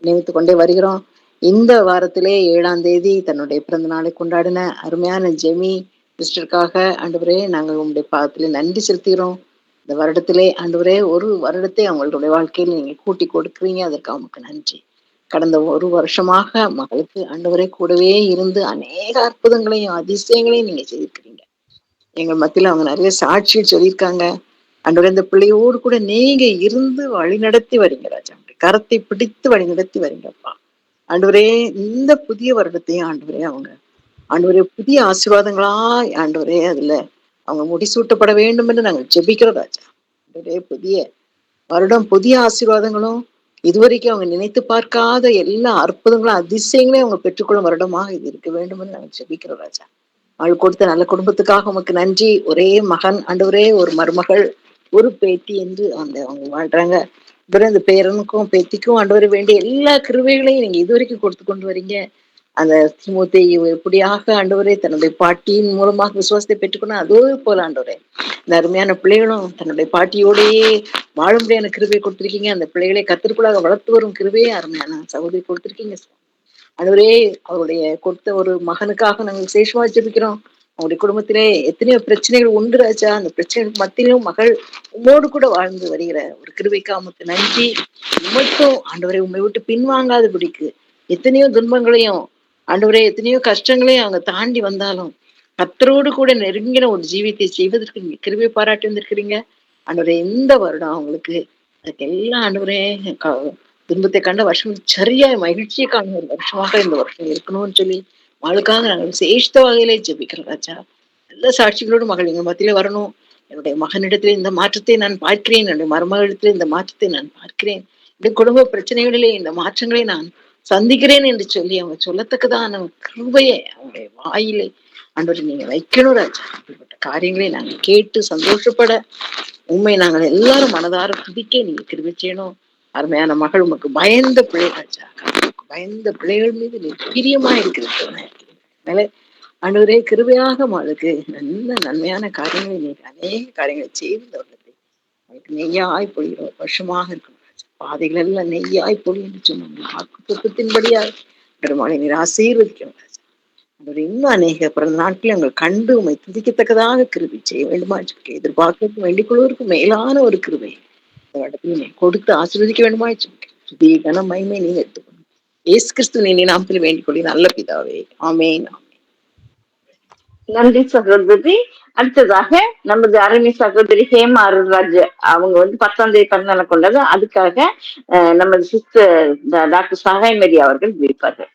நினைத்து கொண்டே வருகிறோம். இந்த வாரத்திலே 7ஆம் தேதி தன்னுடைய பிறந்த நாளை கொண்டாடின அருமையான ஜெமி சிஸ்டருக்காக ஆண்டவரே நாங்கள் உங்களுடைய பாதத்திலே நன்றி செலுத்துகிறோம். இந்த வருடத்திலே ஆண்டவரே ஒரு வருடத்தை அவங்களுடைய வாழ்க்கையில் நீங்க கூட்டி கொடுக்குறீங்க, அதற்கு அவங்களுக்கு நன்றி. கடந்த ஒரு வருஷமாக மகளுக்கு ஆண்டவரே கூடவே இருந்து அநேக அற்புதங்களையும் அதிசயங்களையும் நீங்க செய்திருக்கிறீங்க. எங்கள் மத்தியில அவங்க நிறைய சாட்சிகள் சொல்லியிருக்காங்க. ஆண்டவரே இந்த பிள்ளையோடு கூட நீங்க இருந்து வழி நடத்தி வரீங்க ராஜா. கரத்தை பிடித்து வழி நடத்தி வரீங்கப்பா. ஆண்டவரே இந்த புதிய வருடத்தையும் ஆண்டவரே அவங்க ஆண்டவரே புதிய ஆசீர்வாதங்களா ஆண்டவரே அதுல அவங்க முடிசூட்டப்பட வேண்டும் என்று நாங்கள் ஜெபிக்கிறோம் ராஜா. ஆண்டவரே புதிய வருடம் புதிய ஆசீர்வாதங்களும் இதுவரைக்கும் அவங்க நினைத்து பார்க்காத எல்லா அற்புதங்களும் அதிசயங்களையும் அவங்க பெற்றுக்கொள்ளும் வருடமாக இது இருக்க வேண்டும் என்று நாங்கள் ஜெபிக்கிறோம் ராஜா. அவள் கொடுத்த நல்ல குடும்பத்துக்காக உமக்கு நன்றி. ஒரே மகன் ஆண்டவரே, ஒரு மருமகள், ஒரு பேத்தி என்று அவங்க வாழ்றாங்க. இந்த பேரனுக்கும் பேத்திக்கும் ஆண்டவரை வேண்டிய எல்லா கிருபைகளையும் நீங்க இதுவரைக்கும் கொடுத்து கொண்டு வரீங்க. அந்த தீமோத்தேயு எப்படியாக ஆண்டவரே தன்னுடைய பாட்டியின் மூலமாக விசுவாசத்தை பெற்றுக்கணும், அதே போல ஆண்டவரே இந்த அருமையான பிள்ளைகளும் தன்னுடைய பாட்டியோடையே வாழும்படியான கிருபையை கொடுத்திருக்கீங்க. அந்த பிள்ளைகளை கத்திற்குள்ளாக வளர்த்து வரும் கிருபையை அருமையான சகோதரி கொடுத்திருக்கீங்க. ஆண்டவரே அவருடைய கொடுத்த ஒரு மகனுக்காக நாங்கள் விசேஷமா ஜெபிக்கிறோம். அவருடைய குடும்பத்திலே எத்தனையோ பிரச்சனைகள் உண்டு ராஜா. அந்த பிரச்சனைகளுக்கு மத்தியிலும் மகள் உம்மோடு கூட வாழ்ந்து வருகிற ஒரு கிருபைக்கு உமக்கு நன்றி. மட்டும் ஆண்டவரை உண்மை விட்டு பின்வாங்காதபடிக்கு எத்தனையோ துன்பங்களையும் ஆண்டவரே எத்தனையோ கஷ்டங்களையும் அவங்க தாண்டி வந்தாலும் கர்த்தரோடு கூட நெருங்கின ஒரு ஜீவித்தை செய்வதற்கு நீங்க கிருபை பாராட்டி வந்திருக்கிறீங்க. ஆண்டவரே இந்த வருடம் அவங்களுக்கு அதுக்கு எல்லாம் ஆண்டவரே துன்பத்தை கண்ட வருஷம் சரியா மகிழ்ச்சியை காணும் ஒரு வருஷமாக இந்த வருஷம் இருக்கணும்னு சொல்லி மகளுக்காக நாங்கள் விசேஷ வகையிலே ஜெபிக்கிறோம் ராஜா. நல்ல சாட்சிகளோடு மகள் எங்கள் மத்தியிலே வரணும். என்னுடைய மகனிடத்திலே இந்த மாற்றத்தை நான் பார்க்கிறேன், என்னுடைய மருமகளிடத்திலே இந்த மாற்றத்தை நான் பார்க்கிறேன், இந்த குடும்ப பிரச்சனைகளிலே இந்த மாற்றங்களை நான் சந்திக்கிறேன் என்று சொல்லி அவங்க சொல்லத்தக்கதான கிருபையை அவங்களுடைய வாயிலே ஆண்டவரை நீங்க வைக்கணும் ராஜா. அப்படிப்பட்ட காரியங்களை நாங்கள் கேட்டு சந்தோஷப்பட உண்மை நாங்கள் எல்லாரும் மனதார துதிக்க நீங்க கிருபை செய்யணும். அருமையான மகள் உமக்கு பயந்த பிள்ளைகள் பயந்த பிள்ளைகள் மீது நீ பிரியமா இருக்கிறது. ஆண்டவரே கிருபையாக மகளுக்கு நல்ல நன்மையான காரியங்களை நீங்க அநேக காரியங்களை செய்து அவளுக்கு நெய்யாய் பொழிகிற ஒரு வருஷமாக இருக்கணும். பாதைகள் எல்லாம் நெய்யாய் பொழி என்று சொன்னாங்க. வாக்கு துக்கத்தின்படியாக மழை நீர் ஆசீர்வதிக்கணும். அவர் இன்னும் அநேக பிறந்த நாட்கள் எங்கள் கண்டு உண்மை துதிக்கத்தக்கதாக கிருபை செய்ய வேண்டுமா எதிர்பார்க்க வேண்டிக் கொள்வதற்கு மேலான ஒரு கிருபை இந்த இடத்துல கொடுத்து ஆசீர்வதிக்க வேண்டுமா சுதி கன மகிமை நீங்க எடுத்துக்கணும். இயேசு கிறிஸ்து நீ நாமத்தில் வேண்டிக் கொள்ளி நல்ல பிதாவே, ஆமென். நன்றி சகோதரி. அடுத்ததாக நமது அருமை சகோதரி ஹேமா அருள்ராஜ் அவங்க 10ஆம் தேதி பிறந்தநாளை கொண்டது. அதுக்காக நமது சிஸ்டர் டாக்டர் சகாய்மதி அவர்கள் விரிப்பார்கள்.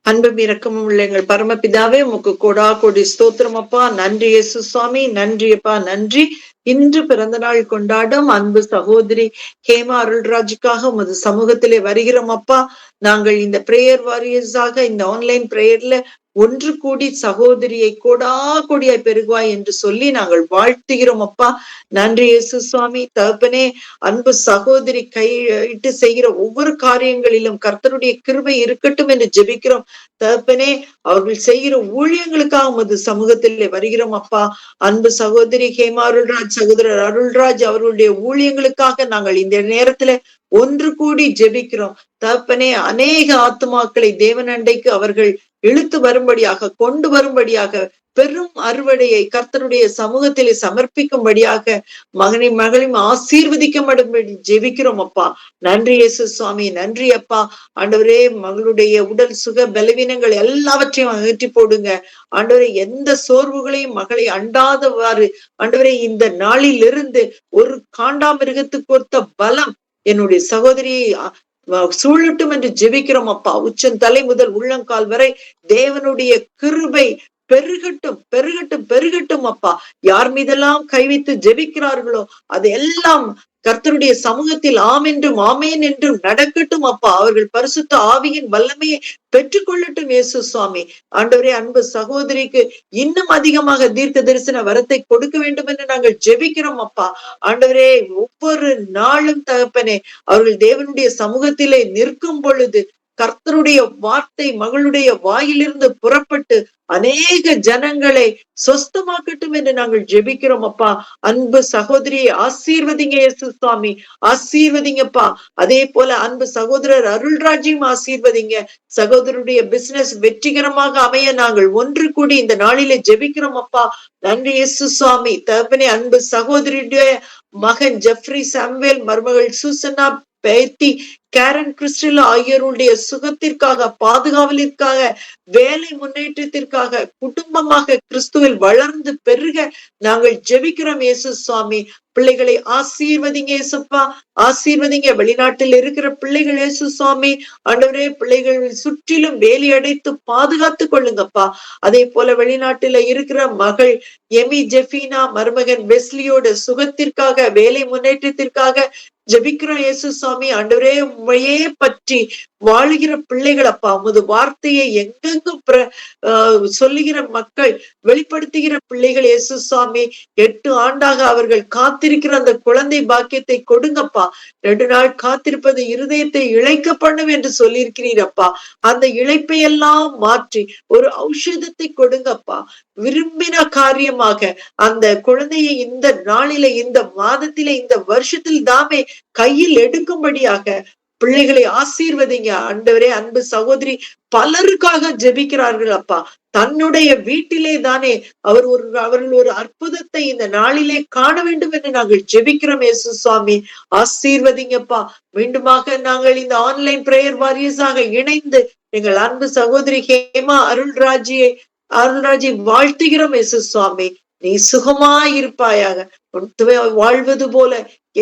அன்பும் இரக்கமும் உள்ள எங்கள் பரமபிதாவே உமக்கு கோடா கோடி ஸ்தோத்திரம் அப்பா. நன்றி இயேசு சுவாமி, நன்றி அப்பா, நன்றி. இன்று பிறந்த நாள் கொண்டாடும் அன்பு சகோதரி ஹேமா அருள்ராஜுக்காக உமது சமூகத்திலே வருகிறோம் அப்பா. நாங்கள் இந்த பிரேயர் வாரியர்ஸாக இந்த ஆன்லைன் பிரேயர்ல ஒன்று கூடி சகோதரியை கோடா கொடியாய் பெருகுவாய் என்று சொல்லி நாங்கள் வாழ்த்துகிறோம் அப்பா. நன்றி இயேசு சுவாமி. தகப்பனே, அன்பு சகோதரி கையிட்டு செய்கிற ஒவ்வொரு காரியங்களிலும் கர்த்தருடைய கிருபை இருக்கட்டும் என்று ஜெபிக்கிறோம் தகப்பனே. அவர்கள் செய்கிற ஊழியங்களுக்காக உமது சமூகத்திலே வருகிறோம் அப்பா. அன்பு சகோதரி ஹேமா அருள்ராஜ், சகோதரர் அருள்ராஜ் அவர்களுடைய ஊழியங்களுக்காக நாங்கள் இந்த நேரத்துல ஒன்று கூடி ஜெபிக்கிறோம் தகப்பனே. அநேக ஆத்துமாக்களை தேவன் அண்டைக்கு அவர்கள் இழுத்து வரும்படியாக கொண்டு வரும்படியாக பெரும் அறுவடையை கர்த்தருடைய சமூகத்திலே சமர்ப்பிக்கும்படியாக மகளையும் ஆசீர்வதிக்கும்படி ஜெபிக்கிறோம் அப்பா. நன்றி இயேசு சுவாமி, நன்றி அப்பா. ஆண்டவரே, மகளுடைய உடல் சுக பலவீனங்கள் எல்லாவற்றையும் அகற்றி போடுங்க ஆண்டவரே. எந்த சோர்வுகளையும் மகளை அண்டாதவாறு ஆண்டவரே இந்த நாளில் இருந்து ஒரு காண்டாமிருகத்துக்கு ஒத்த பலம் என்னுடைய சகோதரியை சூழட்டும் என்று ஜெபிக்கிறோம் அப்பா. உச்சந்தலை முதல் உள்ளங்கால் வரை தேவனுடைய கிருபை பெருகட்டும் பெருகட்டும் பெருகட்டும் அப்பா. யார் மீதெல்லாம் கை வைத்து ஜெபிக்கிறார்களோ அது எல்லாம் கர்த்தருடைய சமூகத்தில் ஆம் என்றும் ஆமேன் என்றும் நடக்கட்டும் அப்பா. அவர்கள் பரிசுத்த ஆவியின் வல்லமையை பெற்றுக்கொள்ளட்டும் இயேசு சுவாமி. ஆண்டவரே, அன்பு சகோதரிக்கு இன்னும் அதிகமாக தீர்க்க தரிசன வரத்தை கொடுக்க வேண்டும் என்று நாங்கள் ஜெபிக்கிறோம் அப்பா. ஆண்டவரே, ஒவ்வொரு நாளும் தகப்பனே அவர்கள் தேவனுடைய சமூகத்திலே நிற்கும் பொழுது கர்த்தருடைய வார்த்தை மகளுடைய வாயிலிருந்து புறப்பட்டு அநேக ஜனங்களை சொஸ்தமாக்கட்டும் என்று நாங்கள் ஜெபிக்கிறோம் அப்பா. அன்பு சகோதரியை ஆசீர்வதிங்க இயேசு சுவாமி, ஆசீர்வதிங்கப்பா. அதே போல அன்பு சகோதரர் அருள்ராஜையும் ஆசீர்வதிங்க. சகோதரருடைய பிசினஸ் வெற்றிகரமாக அமைய நாங்கள் ஒன்று கூடி இந்த நாளிலே ஜெபிக்கிறோம் அப்பா. நன்றி இயேசு சுவாமி. தகப்பனே, அன்பு சகோதரியுடைய மகன் ஜெஃப்ரி சாமுவேல், மருமகள் சூசன்னா, பேத்தி கேரன் கிறிஸ்டில் ஆகியோருடைய சுகத்திற்காக, பாதுகாவலிற்காக, வேலை முன்னேற்றத்திற்காக, குடும்பமாக கிறிஸ்துவில் வளர்ந்து பெருக நாங்கள் ஜெபிக்கிறோம் இயேசு சுவாமி. பிள்ளைகளை ஆசீர்வதிங்க இயேசுப்பா, ஆசீர்வதிங்க. வெளிநாட்டில் இருக்கிற பிள்ளைகள் இயேசு சுவாமி, ஆண்டவரே, பிள்ளைகள் சுற்றிலும் வேலி அடைத்து பாதுகாத்து கொள்ளுங்கப்பா. அதே போல வெளிநாட்டில இருக்கிற மகள் எமி ஜெஃபினா, மருமகன் வெஸ்லியோட சுகத்திற்காக, வேலை முன்னேற்றத்திற்காக ஜெபிக்கிறோம் இயேசு சுவாமி. ஆண்டவரே, உண்மையே பற்றி வாழுகிற பிள்ளைகள் அப்பா, உமது வார்த்தையை எங்கெங்கும் சொல்லுகிற மக்கள், வெளிப்படுத்துகிற பிள்ளைகள் இயேசு சுவாமி. 8 ஆண்டாக அவர்கள் காத்திருக்கிற அந்த குழந்தை பாக்கியத்தை கொடுங்கப்பா. 2 நாள் காத்திருப்பது இருதயத்தை இழைக்க பண்ணும் என்று சொல்லியிருக்கிறீரப்பா. அந்த இழைப்பை எல்லாம் மாற்றி ஒரு ஔஷதத்தை கொடுங்கப்பா. விரும்பின காரியமாக அந்த குழந்தையை இந்த நாளிலே, இந்த மாதத்திலே, இந்த வருஷத்தில் தாமே கையில் எடுக்கும்படியாக பிள்ளைகளை ஆசீர்வதிங்க ஆண்டவரே. அன்பு சகோதரி பலருக்காக ஜெபிக்கிறார்கள் அப்பா. தன்னுடைய வீட்டிலே தானே அவர்கள் ஒரு அற்புதத்தை இந்த நாளிலே காண வேண்டும் என்று நாங்கள் ஜெபிக்கிறோம் இயேசு சுவாமி. ஆசீர்வதிங்கப்பா. மீண்டுமாக நாங்கள் இந்த ஆன்லைன் பிரேயர் வாரியர்ஸாக இணைந்து எங்கள் அன்பு சகோதரி ஹேமா அருள்ராஜை வாழ்த்துகிறோம் இயேசு சுவாமி. நீ சுகமாயிருப்பாயாக, வாழ்வது போல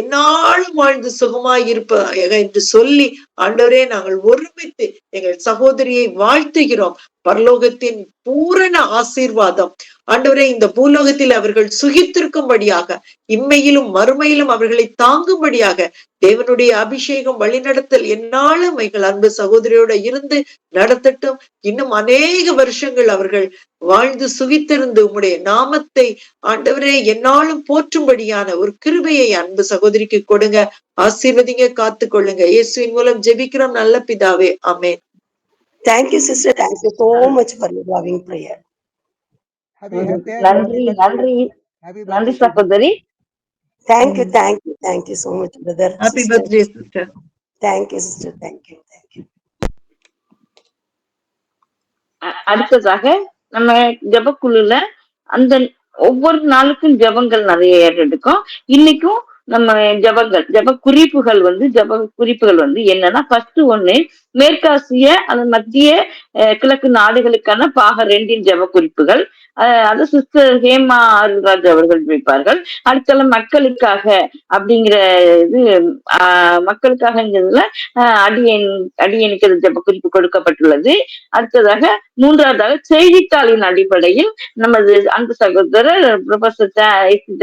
என்னாலும் வாழ்ந்து சுகமாயிருப்பாயாக என்று சொல்லி ஆண்டவரே, நாங்கள் ஒருமித்து எங்கள் சகோதரியை வாழ்த்துகிறோம். பரலோகத்தின் பூரண ஆசீர்வாதம் ஆண்டவரே இந்த பூலோகத்தில் அவர்கள் சுகித்திருக்கும்படியாக, இம்மையிலும் மறுமையிலும் அவர்களை தாங்கும்படியாக தேவனுடைய அபிஷேகம், வழிநடத்தல் என்னாலும் எங்கள் அன்பு சகோதரியோட இருந்து நடத்தட்டும். இன்னும் அநேக வருஷங்கள் அவர்கள் வாழ்ந்து சுகித்திருந்து உம்முடைய நாமத்தை ஆண்டவரே என்னாலும் போற்றும்படியான ஒரு கிருபையை அன்பு சகோதரிக்கு கொடுங்க. ஆசீர்வதிங்க, காத்து கொள்ளுங்க. இயேசுவின் மூலம் ஜெபிக்கிறோம் நல்ல பிதாவே, ஆமென். Thank you, sister. Thank you so much for your loving prayer. நன்றி சகோதரி. Thank you so much, brother. Happy birthday, sister. Thank you, sister. Thank you. அடுத்ததாக நம்ம ஜெபக்குழுல அந்த ஒவ்வொரு நாளுக்கும் ஜெபங்கள் நிறைய ஏறெடுக்கும். இன்னைக்கும் நம்ம ஜெப குறிப்புகள் வந்து என்னன்னா, ஃபர்ஸ்ட் ஒண்ணு மேற்காசிய மத்திய கிழக்கு நாடுகளுக்கான பாக 2 ஜெப குறிப்புகள். அது சிஸ்டர் ஹேமா அருள்ராஜ் அவர்கள் வைப்பார்கள். அடுத்தல மக்களுக்காக அப்படிங்கிற இது மக்களுக்காகங்கிறதுல அடியனுக்கு ஜெப குறிப்பு கொடுக்கப்பட்டுள்ளது. அடுத்ததாக 3வதாக செய்தித்தாளின் அடிப்படையில் நமது அன்பு சகோதரர் ப்ரொஃபசர்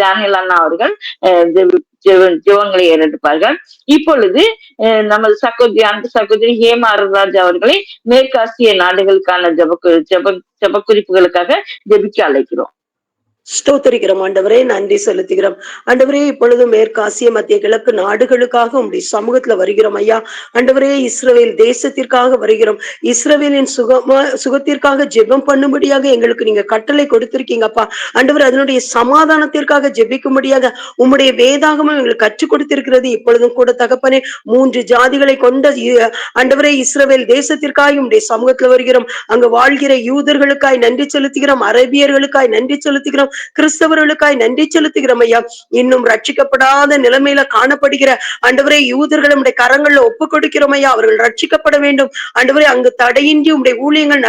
டேனியல் அண்ணா அவர்கள் ஜெபங்களை ஏறெடுப்பார்கள். இப்பொழுது நமது அன்பு சகோதரி ஹேமா அருள்ராஜ் அவர்களை மேற்காசிய நாடுகளுக்கான ஜெப குறிப்புகளுக்காக ஜெபிக்க அழைக்கிறோம். ஸ்தோத்திரிக்கிறோம் ஆண்டவரே, நன்றி செலுத்துகிறோம் ஆண்டவரே. இப்பொழுது மேற்காசிய மத்திய கிழக்கு நாடுகளுக்காக உங்களுடைய சமூகத்துல வருகிறோம் ஐயா. ஆண்டவரே, இஸ்ரவேல் தேசத்திற்காக வருகிறோம். இஸ்ரவேலின் சுகத்திற்காக ஜெபம் பண்ணும்படியாக எங்களுக்கு நீங்க கட்டளை கொடுத்திருக்கீங்கப்பா. ஆண்டவர், அதனுடைய சமாதானத்திற்காக ஜெபிக்கும்படியாக உம்முடைய வேதாகமும் எங்களுக்கு கற்றுக் கொடுத்திருக்கிறது. இப்பொழுதும் கூட தகப்பனே, 3 ஜாதிகளை கொண்ட ஆண்டவரே இஸ்ரவேல் தேசத்திற்காக உம்முடைய சமூகத்துல வருகிறோம். அங்கு வாழ்கிற யூதர்களுக்காய் நன்றி செலுத்துகிறோம், அரபியர்களுக்காய் நன்றி செலுத்துகிறோம், கிறிஸ்தவர்களுக்காய் நன்றி செலுத்துகிறோம் ஐயா. இன்னும் ரட்சிக்கப்படாத நிலைமையில காணப்படுகிற ஆண்டவரே யூதர்கள் உடைய கரங்கள்ல ஒப்பு கொடுக்கிறோம் ஐயா. அவர்கள் ரட்சிக்கப்பட வேண்டும் ஆண்டவரே. அங்கு தடையின்றி உடைய ஊழியங்கள்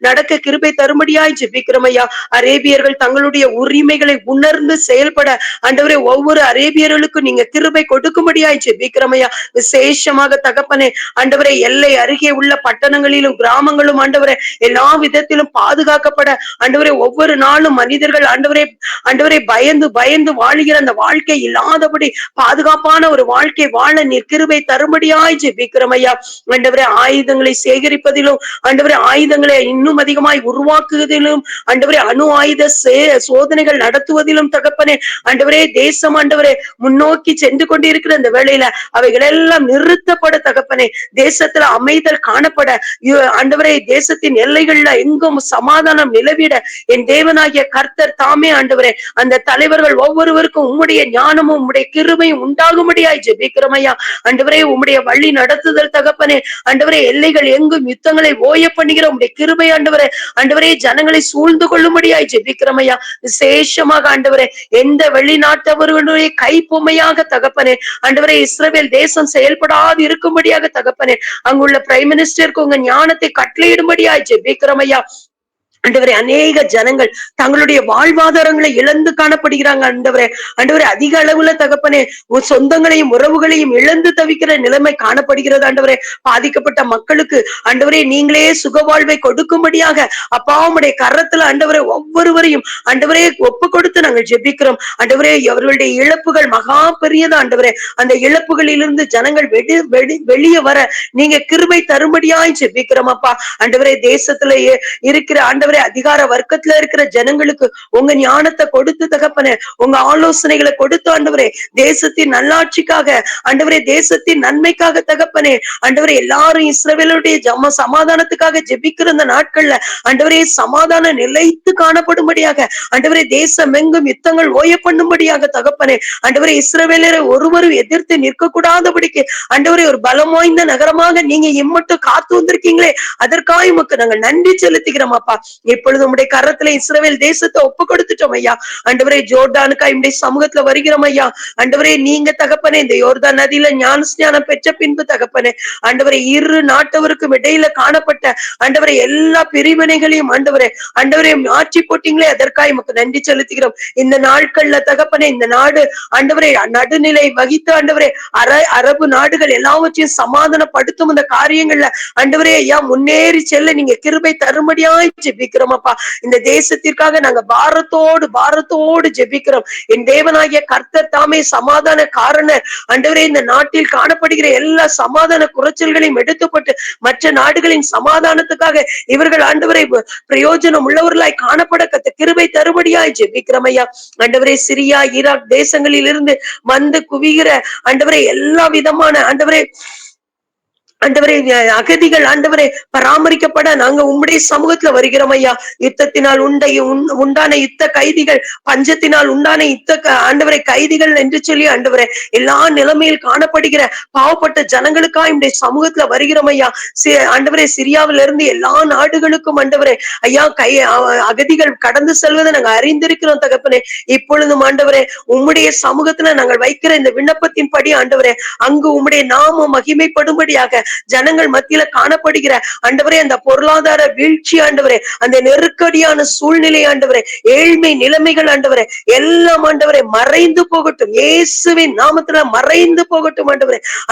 நடக்க கிருபை தரும்படியாய் ஜெபிக்கிறோம் ஐயா. அரேபியர்கள் தங்களுடைய உரிமைகளை உணர்ந்து செயல்பட ஆண்டவரே ஒவ்வொரு அரேபியர்களுக்கும் நீங்க கிருபை கொடுக்கும்படியாய் ஜெபிக்கிறோம் ஐயா. விசேஷமாக தகப்பனே ஆண்டவரே, எல்லை அருகே உள்ள பட்டணங்களிலும் கிராமங்களும் ஆண்டவரே எல்லா விதத்திலும் பாதுகாக்கப்பட ஆண்டவரே ஒவ்வொரு நாளும் மனிதர்கள் ஆண்டவரே ஆண்டவரே பயந்து பயந்து வாழுகிற அந்த வாழ்க்கை இல்லாதபடி பாதுகாப்பான ஒரு வாழ்க்கை வாழ நீர் கிருபை தரும்படியாய் ஜெபிக்கிறோம் ஐயா. ஆண்டவரே ஆயுதங்களை சேகரிப்பதிலும் ஆண்டவரே ஆயுதங்களை இன்னும் அதிகமாய் உருவாக்குவதிலும் ஆண்டவரே அணு ஆயுத சோதனைகள் நடத்துவதிலும் தகப்பனே ஆண்டவரே தேசம் ஆண்டவரே முன்னோக்கி சென்று கொண்டிருக்கிற இந்த வேளையில அவைகள் எல்லாம் நிறுத்தப்பட தகப்பனே தேசத்துல அமைதல் காணப்பட ஆண்டவரே தேசத்தின் எல்லைகள்ல எங்கும் சமாதானம் நிலவிட என் தேவனாகிய கர்த்தர் தாமே ஆண்டவரே அந்த தலைவர்கள் ஒவ்வொருவருக்கும் உம்முடைய ஞானமும் உம்முடைய கிருபையும் உண்டாகும்படியாய் ஜெபிக்கிறோம் ஐயா. ஆண்டவரே உம்முடைய வழி நடத்துதல் தகப்பனே ஆண்டவரே எல்லைகள் எங்கும் யுத்தங்களை ஓய பண்ணுகிற உம்முடைய கிருபை ஆண்டவரே ஆண்டவரே ஜனங்களை சூழ்ந்து கொள்ளும்படியாய் ஜெபிக்கிறோம் ஐயா. விசேஷமாக ஆண்டவரே எந்த வெளிநாட்டவர்களுடைய கைப்பொம்மையாக தகப்பனே ஆண்டவரே இஸ்ரவேல் தேசம் செயல்படாது இருக்கும்படியாக தகப்பனே அங்குள்ள பிரைம் மினிஸ்டருக்கு உங்க ஞானத்தை கட்டளையிடும்படியாய் ஜெபிக்கிறோம் ஐயா. ஆண்டவரே அநேக ஜனங்கள் தங்களுடைய வாழ்வாதாரங்களை இழந்து காணப்படுகிறாங்க ஆண்டவரே ஆண்டவரே அதிக அளவுல தகப்பனே சொந்தங்களையும் உறவுகளையும் இழந்து தவிக்கிற நிலைமை காணப்படுகிறது ஆண்டவரே. பாதிக்கப்பட்ட மக்களுக்கு ஆண்டவரே நீங்களே சுகவாழ்வை கொடுக்கும்படியாக அப்பா உம்முடைய கரத்துல ஆண்டவரே ஒவ்வொருவரையும் ஆண்டவரே ஒப்பு கொடுத்து நாங்கள் ஜெபிக்கிறோம் ஆண்டவரே. அவர்களுடைய இழப்புகள் மகா பெரியது ஆண்டவரே. அந்த இழப்புகளிலிருந்து ஜனங்கள் வெளியே வர நீங்க கிருபை தரும்படியாய் ஜெபிக்கிறோம் அப்பா. ஆண்டவரே தேசத்துல இருக்கிற ஆண்டவரே அதிகார வர்க்கத்துல இருக்கிற ஜனங்களுக்கு உங்க ஞானத்தை கொடுத்து தகப்பனே உங்க ஆலோசனைகளை கொடுத்து ஆண்டவரே தேசத்தின் நல்லாட்சிக்காக ஆண்டவரே தேசத்தின் நன்மைக்காக தகப்பனே ஆண்டவரே எல்லாரும் இஸ்ரவேலுடைய சமாதானத்துக்காக ஜெபிக்கிற இந்த நாட்கள்ல ஆண்டவரே சமாதானம் நிலைத்து காணப்படும்படியாக ஆண்டவரே தேசம் எங்கும் யுத்தங்கள் ஓய பண்ணும்படியாக தகப்பனே ஆண்டவரே இஸ்ரவேலரை ஒருவரும் எதிர்த்து நிற்க கூடாதபடிக்கு ஆண்டவரே ஒரு பலம் வாய்ந்த நகரமாக நீங்க இம்மட்டும் காத்து வந்திருக்கீங்களே அதற்காக உமக்கு நாங்கள் நன்றி செலுத்துகிறோம் அப்பா. இப்பொழுது உம்முடைய கரத்துல இஸ்ரவேல் தேசத்தை ஒப்பு கொடுத்துட்டோம் ஐயா. ஆண்டவரே ஜோர்டானுக்கா இப்படி சமூகத்துல வருகிறோம் ஐயா. ஆண்டவரே நீங்க தகப்பனே இந்த யோர்தான் நதியில ஞானம் பெற்ற பின்பு தகப்பனே ஆண்டவரே இரு நாட்டவருக்கும் இடையில காணப்பட்ட ஆண்டவரே எல்லா பிரிவினைகளையும் ஆண்டவரே மாற்றி போட்டீங்களே அதற்காக உமக்கு நன்றி செலுத்துகிறோம். இந்த நாட்கள்ல தகப்பனே இந்த நாடு ஆண்டவரே நடுநிலை வகித்து ஆண்டவரே அரபு நாடுகள் எல்லாவற்றையும் சமாதானப்படுத்தும் இந்த காரியங்கள்ல ஆண்டவரே ஐயா முன்னேறி செல்ல நீங்க கிருபை தரும்படியாய் ஜெபிக்கிறோம் அப்பா. இந்த தேசத்திற்காக நாங்க பாரத்தோடு ஜெபிக்கிறோம். என் தேவனாகிய கர்த்தர் தாமே சமாதான காரணர் ஆண்டவரே. இந்த நாட்டில் காணப்படுகிற எல்லா சமாதான குறைச்சல்களையும் எடுத்துப்பட்டு மற்ற நாடுகளின் சமாதானத்துக்காக இவர்கள் ஆண்டவரை பிரயோஜனம் உள்ளவர்களாய் காணப்பட கத்த கிருபை தருபடியாய் ஜெபிக்கிறோம் ஐயா. ஆண்டவரே சிரியா ஈராக் தேசங்களில் இருந்து வந்து குவிகிற ஆண்டவரே எல்லா விதமான ஆண்டவரே அகதிகள் ஆண்டவரே பராமரிக்கப்பட நாங்க உம்முடைய சமூகத்துல வருகிறோம் ஐயா. யுத்தத்தினால் உண்டான யுத்த கைதிகள் பஞ்சத்தினால் உண்டான ஆண்டவரை கைதிகள் என்று சொல்லி ஆண்டவரே எல்லா நிலைமையில் காணப்படுகிற பாவப்பட்ட ஜனங்களுக்கா இந்த சமூகத்துல வருகிறோம் ஐயா. ஆண்டவரே சிரியாவில இருந்து எல்லா நாடுகளுக்கும் ஆண்டவரே ஐயா அகதிகள் கடந்து செல்வதை நாங்க அறிந்திருக்கிறோம் தகப்பனே. இப்பொழுதும் ஆண்டவரே உம்முடைய சமூகத்துல நாங்கள் வைக்கிற இந்த விண்ணப்பத்தின் படி ஆண்டவரே அங்கு உம்முடைய நாமம் மகிமைப்படும்படியாக ஜனங்கள் மத்தியில காணப்படுகிற ஆண்டவரே அந்த பொருளாதார வீழ்ச்சி ஆண்டவரே அந்த நெருக்கடியான சூழ்நிலை ஆண்டவரே ஏழ்மை நிலைமைகள் ஆண்டவரே எல்லாம் ஆண்டவரே மறைந்து போகட்டும். இயேசுவின் நாமத்துல மறைந்து போகட்டும்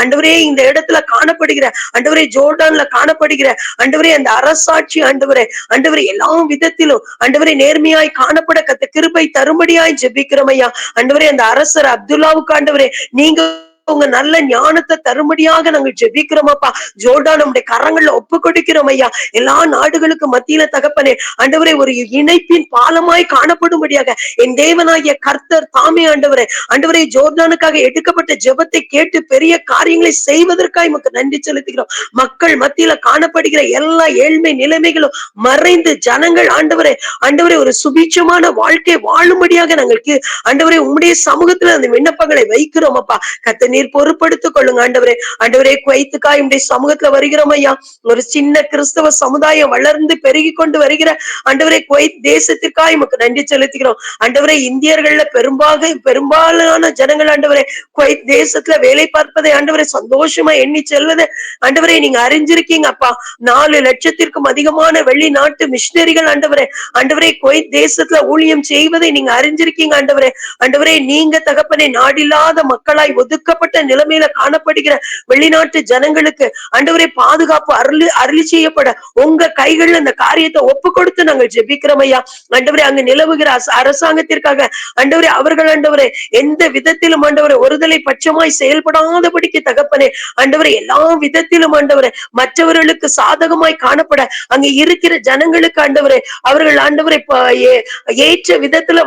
ஆண்டவரே இந்த இடத்துல காணப்படுகிற ஆண்டவரே ஜோர்டான்ல காணப்படுகிற ஆண்டவரே அந்த அரசாட்சி ஆண்டவரே எல்லா விதத்திலும் ஆண்டவரே நேர்மையாய் காணப்பட கத்த கிருபை தரும்படியாய் ஜெபிக்கிறோம் ஐயா. ஆண்டவரே அந்த அரசர் அப்துல்லாவுக்கு ஆண்டவரே நீங்க உங்க நல்ல ஞானத்தை தரும்படியாக நாங்கள் ஜெபிக்கிறோம் அப்பா. ஜோர்டான் நம்முடைய கரங்கள்ல ஒப்பு கொடுக்கிறோம் ஐயா. எல்லா நாடுகளுக்கு மத்தியில தகப்பனே ஆண்டவரே ஒரு இணைப்பின் பாலமாய் காணப்படும்படியாக என் தேவனாகிய கர்த்தர் தாமே ஆண்டவரே ஜோர்டானுக்காக எடுக்கப்பட்ட ஜெபத்தை கேட்டு பெரிய காரியங்களை செய்வதற்காக நமக்கு நன்றி செலுத்துகிறோம். மக்கள் மத்தியில காணப்படுகிற எல்லா ஏழ்மை நிலைமைகளும் மறைந்து ஜனங்கள் ஆண்டவரே ஒரு சுபீட்சமான வாழ்க்கை வாழும்படியாக நாங்களுக்கு ஆண்டவரே உம்முடைய சமூகத்துல அந்த விண்ணப்பங்களை வைக்கிறோம் அப்பா. கத்த நீர் பொறுப்படுத்திக் கொள்ளுங்க ஆண்டவரே குவைத்துக்கா இந்த சமூகத்துல வருகிறோம் ஐயா. ஒரு சின்ன கிறிஸ்தவ சமுதாயம் வளர்ந்து பெருகி கொண்டு வருகிற ஆண்டவரே குவைத் தேசத்திற்காக நமக்கு நன்றி செலுத்துகிறோம். ஆண்டவரே இந்தியர்கள்ல பெரும்பாலான ஜனங்கள் ஆண்டவரே குவைத் தேசத்துல வேலை பார்ப்பதை ஆண்டவரே சந்தோஷமா எண்ணி செல்வதை ஆண்டவரே நீங்க அறிஞ்சிருக்கீங்க அப்பா. 4 லட்சத்திற்கும் அதிகமான வெளிநாட்டு மிஷினரிகள் ஆண்டவரே குவைத் தேசத்துல ஊழியம் செய்வதை நீங்க அறிஞ்சிருக்கீங்க ஆண்டவரே நீங்க தகப்பனே நாடில்லாத மக்களாய் ஒதுக்கப்பட்ட பாதிக்கப்பட்ட நிலைமையில காணப்படுகிற வெளிநாட்டு ஜனங்களுக்கு ஆண்டவரே பாதுகாப்பு அருளி செய்யப்பட உங்க கைகள்ல இந்த காரியத்தை ஒப்பு கொடுத்து நாங்கள் ஜெபிக்கிறோம் ஐயா. ஆண்டவரே அங்கு நிலவுகிற அரசாங்கத்திற்காக ஆண்டவரே அவர்கள் ஆண்டவரே எந்த விதத்திலும் ஆண்டவரே ஒருதலை பட்சமாய் செயல்படாதபடிக்கு தகப்பனே ஆண்டவரே எல்லா விதத்திலும் ஆண்டவரே மற்றவர்களுக்கு சாதகமாய் காணப்பட அங்க இருக்கிற ஜனங்களுக்கு ஆண்டவரே அவர்கள் ஆண்டவரை ஏற்ற விதத்துல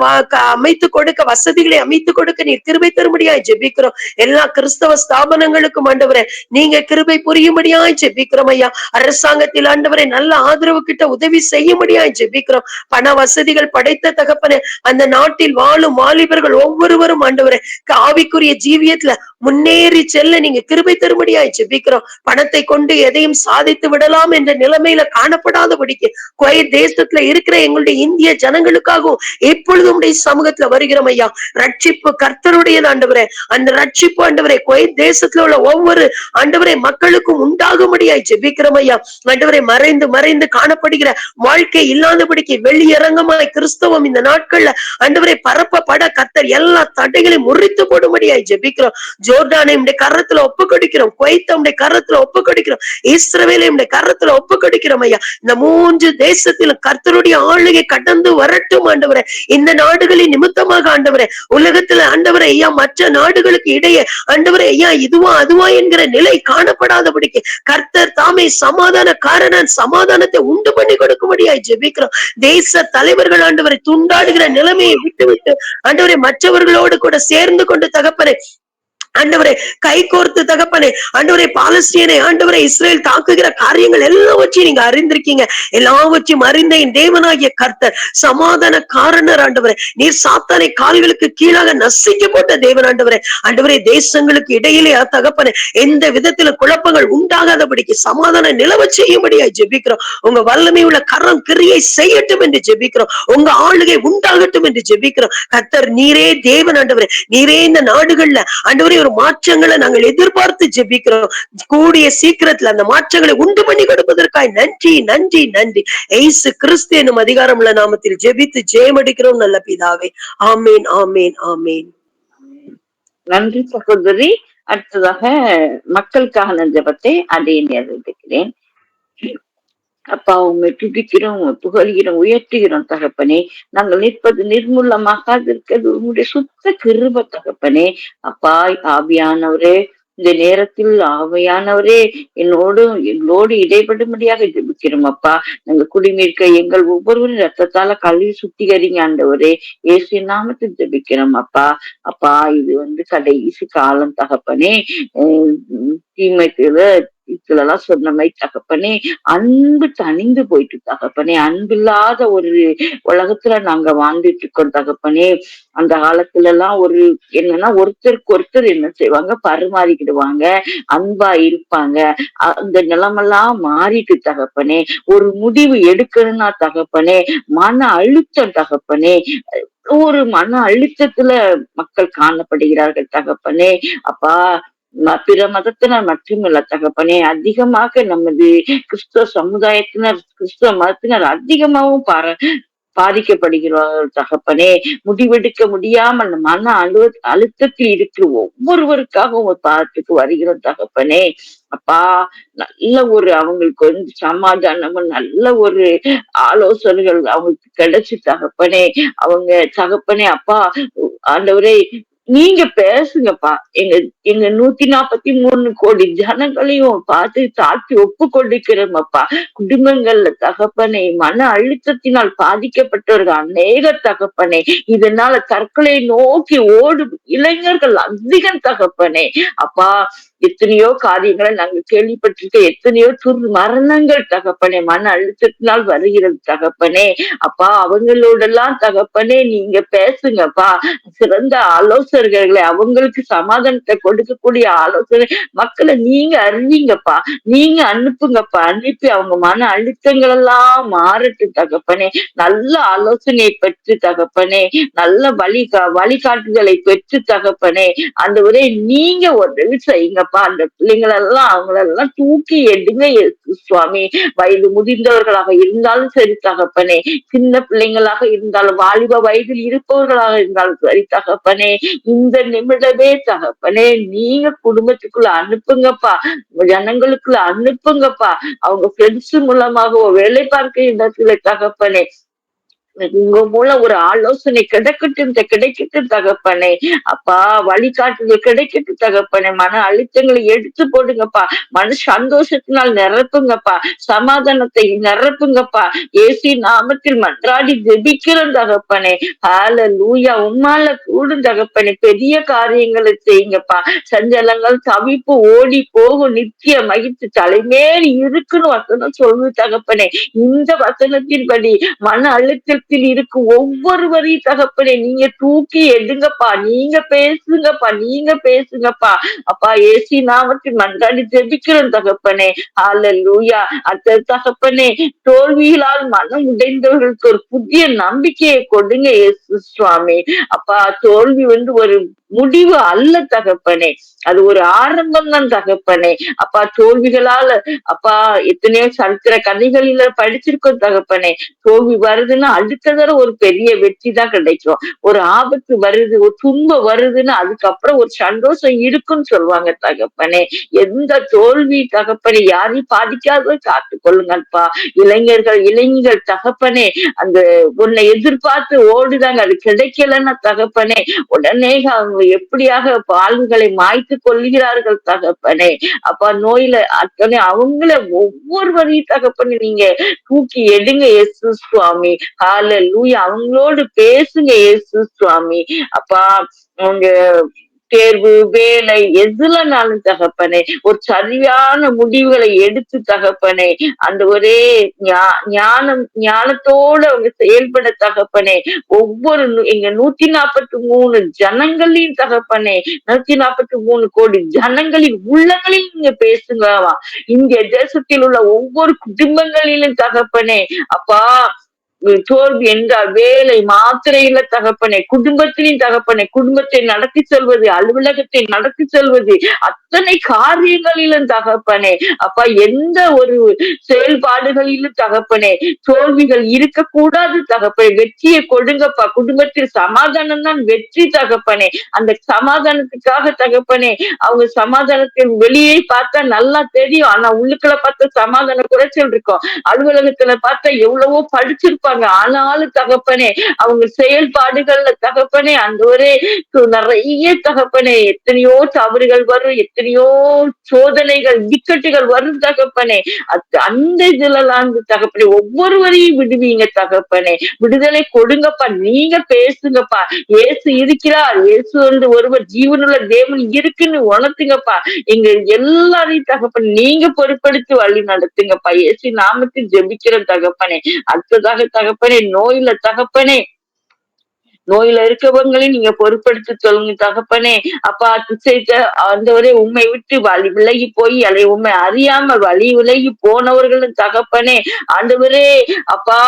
அமைத்து கொடுக்க வசதிகளை அமைத்து கொடுக்க நீர் கிருபை தரும்படியாய் ஜெபிக்கிறோம். எல்லா கிறிஸ்தவ ஸ்தாபனங்களுக்கும் ஆண்டவரே நீங்க கிருபை புரியும்படியாய் ஜெபிக்கிறோம் ஐயா. அரசாங்கத்தில் ஆண்டவரை நல்ல ஆதரவு கிட்ட உதவி செய்யும்படியாய் ஜெபிக்கிறோம். பண வசதிகள் படைத்த தகப்பனே அந்த நாட்டில் வாழும் வாலிபர்கள் ஒவ்வொருவரும் ஆண்டவரே ஆவிக்குரிய ஜீவியத்துல முன்னேறி செல்ல நீங்க கிருபை தரும்படியாய் ஜெபிக்கிறோம். பணத்தை கொண்டு எதையும் சாதித்து விடலாம் என்ற நிலைமையில காணப்படாதபடிக்கு குவைத் தேசத்துல இருக்கிற எங்களுடைய இந்திய ஜனங்களுக்காகவும் எப்பொழுதும் சமூகத்துல வருகிறோம் ஐயா. ரட்சிப்பு கர்த்தருடையது ஆண்டவரே. அந்த ரட்சிப்பு ஆண்டவரே குவைத் தேசத்துல உள்ள ஒவ்வொரு ஆண்டவரே மக்களுக்கும் உண்டாகும்படியாய் ஜெபிக்கிறோம் ஐயா. ஆண்டவரே மறைந்து மறைந்து காணப்படுகிற வாழ்க்கை இல்லாதபடிக்கு வெளியரங்கமாய் கிறிஸ்தவம் இந்த நாட்கள்ல ஆண்டவரே பரப்பப்பட கர்த்தர் எல்லா தடைகளையும் முறித்து போடும்படியாய் ஜெபிக்கிறோம். ஜோர்டானை உடைய கரத்துல ஒப்பு கொடுக்கிறோம். குவைத்தை உடைய கரத்துல ஒப்பு கொடுக்கிறோம். இஸ்ரவேலை உடைய கரத்துல ஒப்பு கொடுக்கிறோம் ஐயா. இந்த 3 தேசத்திலும் கர்த்தருடைய ஆளுகை கடந்து வரட்டும் ஆண்டவரே. இந்த நாடுகளின் நிமித்தமாக ஆண்டவரே உலகத்துல ஆண்டவரே ஐயா மற்ற நாடுகளுக்கு இடையே ஆண்டவரே ஐயா இதுவா அதுவா என்கிற நிலை காணப்படாதபடிக்கு கர்த்தர் தாமே சமாதானக்காரன் சமாதானத்தை உண்டு பண்ணி கொடுக்கும்படியாய் ஜெபிக்கிறோம். தேச தலைவர்கள் ஆண்டவரை துண்டாடுகிற நிலைமையை விட்டு ஆண்டவரை மற்றவர்களோடு கூட சேர்ந்து கொண்டு தகப்பனே ஆண்டவரே கை கோர்த்து தகப்பனே ஆண்டவரே பாலஸ்தீனை ஆண்டவரே இஸ்ரேல் தாக்குகிற காரியங்கள் எல்லாவற்றையும் நீங்க அறிந்திருக்கீங்க. எல்லாவற்றையும் அறிந்த என் தேவனாகிய கர்த்தர் சமாதான காரணர் ஆண்டவரே. நீர் சாத்தானை கால்களுக்கு கீழாக நசிக்க போட்ட தேவன் ஆண்டவரே. ஆண்டவரே தேசங்களுக்கு இடையிலே தகப்பனே எந்த விதத்திலும் குழப்பங்கள் உண்டாகாதபடிக்கு சமாதான நிலவ செய்யும்படியாய் ஜெபிக்கிறோம். உங்க வல்லமை உள்ள கரம் கிரியை செய்யட்டும் என்று ஜெபிக்கிறோம். உங்க ஆளுகை உண்டாகட்டும் என்று ஜெபிக்கிறோம். கர்த்தர் நீரே தேவன் ஆண்டவரே. நீரே இந்த நாடுகள்ல ஆண்டவரே ஒரு மாற்றங்களை நாங்கள் எதிர்பார்த்து ஜெபிக்கிறோம். கூடிய சீக்கிரத்துல அந்த மாற்றங்களை உண்டு பண்ணி கொடுப்பதற்காய் நன்றி நன்றி நன்றி. இயேசு கிறிஸ்து எனும் அதிகாரமுள்ள நாமத்தில் ஜெபித்து ஜெயமடிக்கிறோம் நல்ல பிதாவே. ஆமேன் ஆமேன் ஆமேன். நன்றி சகோதரி. அடுத்ததாக மக்களுக்கான ஜெபத்தை அதை நிறைவேற்றுகிறேன். அப்பா உண்மை துதிக்கிறோம், புகழ்கிறோம், உயர்த்துகிறோம் தகப்பனே. நாங்கள் நிற்பது நிர்மூலமாகாது இருக்கிறது உங்களுடைய சுத்த கிருபை தகப்பனே. அப்பா ஆவியானவரே இந்த நேரத்தில் ஆவியானவரே எங்களோடு இடைபடும்படியாக ஜெபிக்கிறோம் அப்பா. நாங்க குடிமீட்க எங்கள் ஒவ்வொருவரும் ரத்தத்தால கழுவி சுத்திகரிங்க ஆண்டவரே. இயேசு நாமத்தில் ஜெபிக்கிறோம் அப்பா. அப்பா இது கடைசி காலம் தகப்பனே. தீமைக்குள்ள இதெல்லாம் சொன்ன மாதிரி தகப்பனே அன்பு தணிந்து போயிட்டு தகப்பனே. அன்பில்லாத ஒரு உலகத்துல நாங்க வாழ்ந்துட்டு இருக்கோம் தகப்பனே. அந்த காலத்துல எல்லாம் என்னன்னா ஒருத்தருக்கு ஒருத்தர் என்ன செய்வாங்க, பரிமாறிக்கிடுவாங்க, அன்பா இருப்பாங்க. அந்த நிலைமெல்லாம் மாறிட்டு தகப்பனே. ஒரு முடிவு எடுக்கணும்னா தகப்பனே மன அழுத்தம் தகப்பனே. ஒரு மன அழுத்தத்துல மக்கள் காணப்படுகிறார்கள் தகப்பனே. அப்பா பிற மதத்தினர் மட்டுமல்ல தகப்பனே, அதிகமாக நமது கிறிஸ்தவ சமுதாயத்தினர் கிறிஸ்தவ மதத்தினர் அதிகமாகவும் பாதிக்கப்படுகிறார்கள் தகப்பனே. முடிவெடுக்க முடியாமல் மன அழுத்தத்தில் இருக்கிற ஒவ்வொருவருக்காகவும் ஒரு பாதத்துக்கு வருகிறோம் தகப்பனே. அப்பா நல்ல அவங்களுக்கு சமாதானமும் நல்ல ஆலோசனைகள் அவங்களுக்கு கிடைச்சு தகப்பனே. அவங்க தகப்பனே அப்பா ஆண்டவரே நீங்க பேசுங்கப்பா. எங்க 143 கோடி ஜனங்களையும் பார்த்து தாழ்த்தி ஒப்பு கொண்டிருக்கிறோம் அப்பா. குடும்பங்கள்ல தகப்பனே மன அழுத்தத்தினால் பாதிக்கப்பட்டவர்கள் அநேக தகப்பனே. இதனால தற்கொலை நோக்கி ஓடும் இளைஞர்கள் அதிகம் தகப்பனே. அப்பா எத்தனையோ காரியங்களை நாங்க கேள்விப்பட்டிருக்க, எத்தனையோ மரணங்கள் தகப்பனே மன அழுத்தத்தினால் வருகிறது தகப்பனே. அப்பா அவங்களோடெல்லாம் தகப்பனே நீங்க பேசுங்கப்பா. சிறந்த ஆலோசகர்களை அவங்களுக்கு சமாதானத்தை கொடுக்கக்கூடிய ஆலோசனை மக்களை நீங்க அறிவிங்கப்பா. நீங்க அனுப்புங்கப்பா. அனுப்பி அவங்க மன அழுத்தங்கள் எல்லாம் மாறட்டு தகப்பனே. நல்ல ஆலோசனையை பெற்று தகப்பனே, நல்ல வழிகாட்டுதலை பெற்று தகப்பனே. அந்த நீங்க உதவி செய்யுங்க அப்பா அந்த பிள்ளைங்களெல்லாம் அவங்களெல்லாம் தூக்கி எடுங்க இயேசு சுவாமி. வயது முதிர்ந்தவர்களாக இருந்தாலும் சரி தகப்பனே, சின்ன பிள்ளைங்களாக இருந்தாலும், வாலிப வயதில் இருப்பவர்களாக இருந்தாலும் சரி தகப்பனே, இந்த நிமிடமே தகப்பனே நீங்க குடும்பத்துக்குள்ள அனுப்புங்கப்பா, ஜனங்களுக்குள்ள அனுப்புங்கப்பா. அவங்க ஃப்ரெண்ட்ஸ் மூலமாகவோ வேலை பார்க்க இடத்துல தகப்பனே உங்க மூலம் ஒரு ஆலோசனை கிடைக்கட்டும் தகப்பனே. அப்பா வழிகாட்டுதல் கிடைக்கட்டும் தகப்பனே. மன அழுத்தங்களை எடுத்து போடுங்கப்பா. மன சந்தோஷத்தினால் நிரப்புங்கப்பா. சமாதானத்தை நிரப்புங்கப்பா. இயேசு நாமத்தில் மன்றாடி ஜெபிக்கிறோம் தகப்பனே. ஹalleluya. உம்மால கூடும் தகப்பனே. பெரிய காரியங்களை செய்யுங்கப்பா. சஞ்சலங்கள் தவிப்பு ஓடி போகும், நித்திய மகிழ்ச்சி தலைமேல் இருக்குன்னு வசனம் சொல்லுது தகப்பனே. இந்த வசனத்தின்படி மன அழுத்தத்தில் இருக்கும் ஒவ்வொருவரையும் தகப்பனே நீங்க தூக்கி எடுங்கப்பா. நீங்க பேசுங்கப்பா. அப்பா இயேசு நாமத்தில் மன்றாடி ஜெபிக்கிறோம் தகப்பனே. ஹalleluya. அந்த தகப்பனே தோல்விகளால் மனம் உடைந்தவர்களுக்கு ஒரு புதிய நம்பிக்கையை கொடுங்க இயேசு சுவாமி. அப்பா தோல்வி ஒரு முடிவு அல்ல தகப்பனே, அது ஒரு ஆரம்பம் தான் தகப்பனே. அப்பா தோல்விகளால அப்பா எத்தனையோ சரித்திர கதைகளில படிச்சிருக்கோம் தகப்பனே. தோல்வி வருதுன்னா அடுத்த தடவை ஒரு பெரிய வெற்றி தான் கிடைக்கும். ஒரு ஆபத்து வருது, ஒரு துன்பம் வருதுன்னா அதுக்கப்புறம் ஒரு சந்தோஷம் இருக்குன்னு சொல்லுவாங்க தகப்பனே. எந்த தோல்வி தகப்பனே யாரையும் பாதிக்காத காத்து கொள்ளுங்கப்பா. இளைஞர்கள் தகப்பனே அந்த உன்னை எதிர்பார்த்து ஓடுதாங்க, அது கிடைக்கலன்னா தகப்பனே உடனே அவங்க எப்படியாக வாழ்வுகளை மாய்த்து கொள்கிறார்கள் தகப்பனே. அப்பா நோயில அத்தனை அவங்கள ஒவ்வொருவரையும் தகப்பனே நீங்க தூக்கி எடுங்க இயேசு சுவாமி. ஹalleluya. அவங்களோடு பேசுங்க இயேசு சுவாமி. அப்பா அவங்க தேர்வு வேலை எதுலனாலும் தகப்பனே ஒரு சரியான முடிவுகளை எடுத்து தகப்பனே அந்த ஒரே ஞானத்தோடு அவங்க செயல்பட தகப்பனே. ஒவ்வொரு எங்க 143 ஜனங்களையும் தகப்பனே 143 கோடி ஜனங்களின் உள்ளங்களில் நீங்க பேசுங்கவா. இங்க தேசத்தில் உள்ள ஒவ்வொரு குடும்பங்களிலும் தகப்பனே அப்பா தோல்வி என்றால் வேலை மாத்திரை இல்ல தகப்பனே, குடும்பத்திலையும் தகப்பனே குடும்பத்தை நடத்தி செல்வது, அலுவலகத்தை நடத்தி செல்வது, அத்தனை காரியங்களிலும் தகப்பனே அப்பா எந்த ஒரு செயல்பாடுகளிலும் தகப்பனே தோல்விகள் இருக்கக்கூடாது தகப்பனே. வெற்றியை கொடுங்கப்பா. குடும்பத்தில் சமாதானம் தான் வெற்றி தகப்பனே. அந்த சமாதானத்துக்காக தகப்பனே அவங்க சமாதானத்தின் வெளியே பார்த்தா நல்லா தெரியும், ஆனா உள்ளுக்குள்ள பார்த்தா சமாதான குறைச்சல் இருக்கும். அலுவலகத்துல பார்த்தா எவ்வளவோ படிச்சிருப்பாங்க, ஆனாலும் தகப்பனே அவங்க செயல்பாடுகள்ல தகப்பனே அந்த ஒரே நிறைய தகப்பனே எத்தனையோ தவறுகள் வரும், எத்தனையோ சோதனைகள் இக்கட்டுகள் வரும் தகப்பனே. அந்த இதுலாம் தகப்பனே ஒவ்வொருவரையும் விடுவீங்க தகப்பனே. விடுதலை கொடுங்கப்பா. நீங்க பேசுங்கப்பா. இயேசு இருக்கிறார், இயேசு ஒருவர் ஜீவனுள்ள தேவன் இருக்குன்னு உணர்த்துங்கப்பா. எங்க எல்லாரையும் தகப்பனே நீங்க பொறுப்படுத்தி வழி நடத்துங்கப்பா. இயேசு நாமத்தில் ஜெபிக்கிற தகப்பனே. அடுத்ததாக தகப்பனே நோயில இருக்கவங்களையும் நீங்க பொறுப்படுத்தி சொல்லுங்க தகப்பனே. அப்பா திசைத்த ஆண்டவரே உண்மை விட்டு வழி விலகி போய் அதை உண்மை அறியாம வழி விலகி போனவர்களும் தகப்பனே ஆண்டவரே அப்பா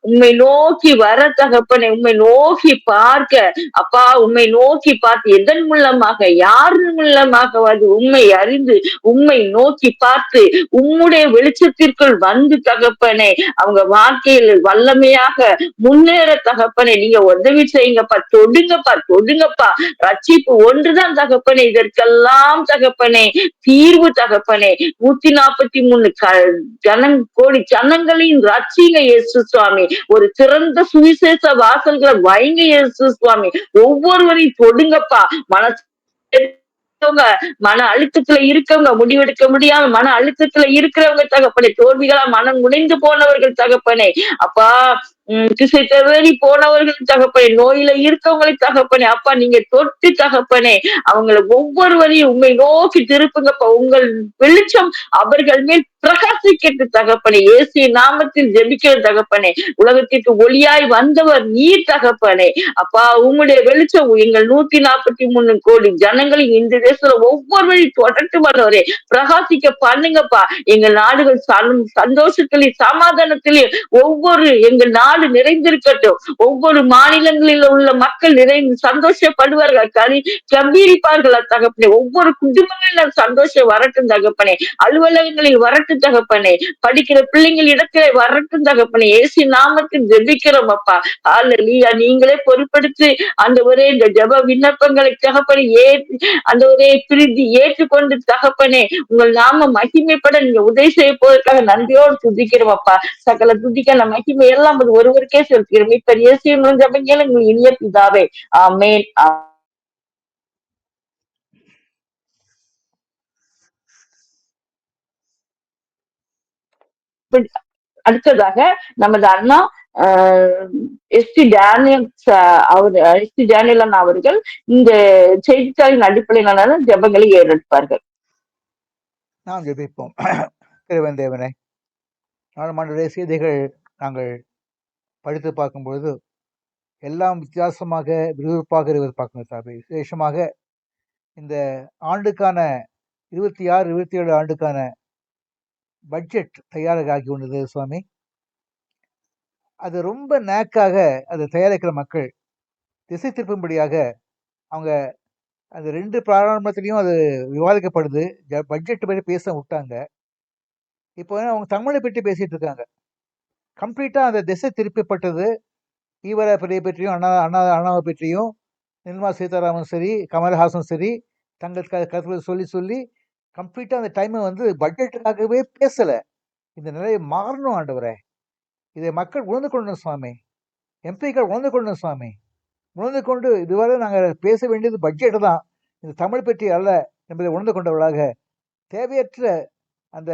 உண்மை நோக்கி வர தகப்பனே, உண்மை நோக்கி பார்க்க அப்பா, உண்மை நோக்கி பார்த்து எதன் மூலமாக யார் மூலமாக அது உண்மை அறிந்து உண்மை நோக்கி பார்த்து உம்முடைய வெளிச்சத்திற்குள் வந்து தகப்பனே அவங்க வாழ்க்கையில் வல்லமையாக முன்னேற தகப்பனே நீங்க உதவி செய்யுங்கப்பா. தொடுங்கப்பா. ரட்சிப்பு ஒன்றுதான் தகப்பனே இதற்கெல்லாம் தகப்பனே தீர்வு தகப்பனே. 143 கோடி ஜனங்களையும் ரட்சிங்க இயேசு சுவாமி. ஒரு சிறந்த சுவிசேஷ வாசல்களை வைங்க இயேசு சுவாமி. ஒவ்வொருவரையும் தொடுங்கப்பா. மன அழுத்தத்துல இருக்கவங்க, முடிவெடுக்க முடியாம மன அழுத்தத்துல இருக்கிறவங்க தகப்பனே, தோல்விகளா மனம் உடைந்து போனவர்கள் தகப்பனே அப்பா, திசை தவறி போனவர்கள் தகப்பனே, நோயில இருக்கவங்களை தகப்பனே அப்பா நீங்க தொட்டு தகப்பனே அவங்களை ஒவ்வொருவரையும் உண்மை நோக்கி திருப்புங்கப்பா. உங்கள் வெளிச்சம் அவர்கள் மேல் பிரகாசிக்கட்டு தகப்பனே. இயேசு நாமத்தில் ஜெபிக்கிற தகப்பனே. உலகத்திற்கு ஒளியாய் வந்தவர் நீர் தகப்பனே அப்பா. உங்களுடைய வெளிச்சம் எங்கள் 143 கோடி ஜனங்களின் இந்த தேசத்துல ஒவ்வொருவரையும் தொடர்ந்து வந்தவரே பிரகாசிக்க பண்ணுங்கப்பா. எங்கள் நாடுகள் சந்தோஷத்திலே சமாதானத்திலே ஒவ்வொரு எங்கள் நாடு நாடு நிறைந்திருக்கட்டும். ஒவ்வொரு மாநிலங்களில் உள்ள மக்கள் நிறைந்து சந்தோஷப்படுவார்கள், கம்பீரிப்பார்கள் தகப்பனே. ஒவ்வொரு குடும்பங்களிலும் சந்தோஷம் வரட்டும் தகப்பனே. அலுவலகங்களில் வரட்டும் தகப்பனே. படிக்கிற பிள்ளைங்கள் இடத்திலே வரட்டும் தகப்பனே. இயேசு நாமத்தில் ஜெபிக்கிறோம் அப்பா. ஹalleluya. நீங்களே பொறுப்படுத்தி அந்த ஒரே இந்த ஜெப விண்ணப்பங்களை தகப்பனே அந்த ஒரே பிரிதி ஏற்றுக்கொண்டு தகப்பனே உங்கள் நாம மகிமைப்பட நீங்க உதவி செய்ய போவதற்காக நன்றியோடு துதிக்கிறோம் அப்பா. சகல துதிக்க மகிமை எல்லாம் ஒருவருக்கே செலுத்துகிறோம். இப்ப இயேசுவின் ஜெபங்கள் உங்கள் இனிய பிதாவே. ஆமென். அடுத்ததாக நமது அண்ணா எஸ்டி டேனியல் அவர்கள் இந்த செய்தித்தாளின் அடிப்படையிலான ஜெபங்களை ஏறெடுப்பார்கள். நாம் ஜெபிப்போம். கிருபையின் தேவனே, நாடாளுமன்ற செய்திகள் நாங்கள் படித்து பார்க்கும்பொழுது எல்லாம் வித்தியாசமாக விறுவிறுப்பாக எதிர்பார்க்கணும் சாமி. விசேஷமாக இந்த ஆண்டுக்கான 26, 27 ஆண்டுக்கான பட்ஜெட் தயாராகி கொண்டது சுவாமி. அது ரொம்ப நேக்காக அதை தயாரிக்கிற மக்கள் திசை திருப்பும்படியாக அவங்க அந்த 2 பிராரம்பத்திலையும் அது விவாதிக்கப்படுது. பட்ஜெட் பற்றி பேச விட்டாங்க. இப்போ அவங்க தமிழை பற்றி பேசிட்டு இருக்காங்க. கம்ப்ளீட்டா அந்த திசை திருப்பப்பட்டது. ஈவர பிரியை பற்றியும் அண்ணாவை பற்றியும் நிர்மலா சீதாராமன் சரி, கமல்ஹாசன் சரி, தங்கள் கருத்துக்களை சொல்லி கம்ப்ளீட்டா அந்த டைமை பட்ஜெட்டுக்காகவே பேசல. இந்த நிலையை மாறணும் ஆண்டவரே. இதை மக்கள் உணர்ந்து கொள்ளணும் சுவாமி. எம்பிக்கள் உணர்ந்து கொள்ளணும் சுவாமி. உணர்ந்து கொண்டு இதுவரை நாங்கள் பேச வேண்டியது பட்ஜெட் தான், இந்த தமிழ் பற்றி அல்ல என்பதை உணர்ந்து கொண்டவர்களாக தேவையற்ற அந்த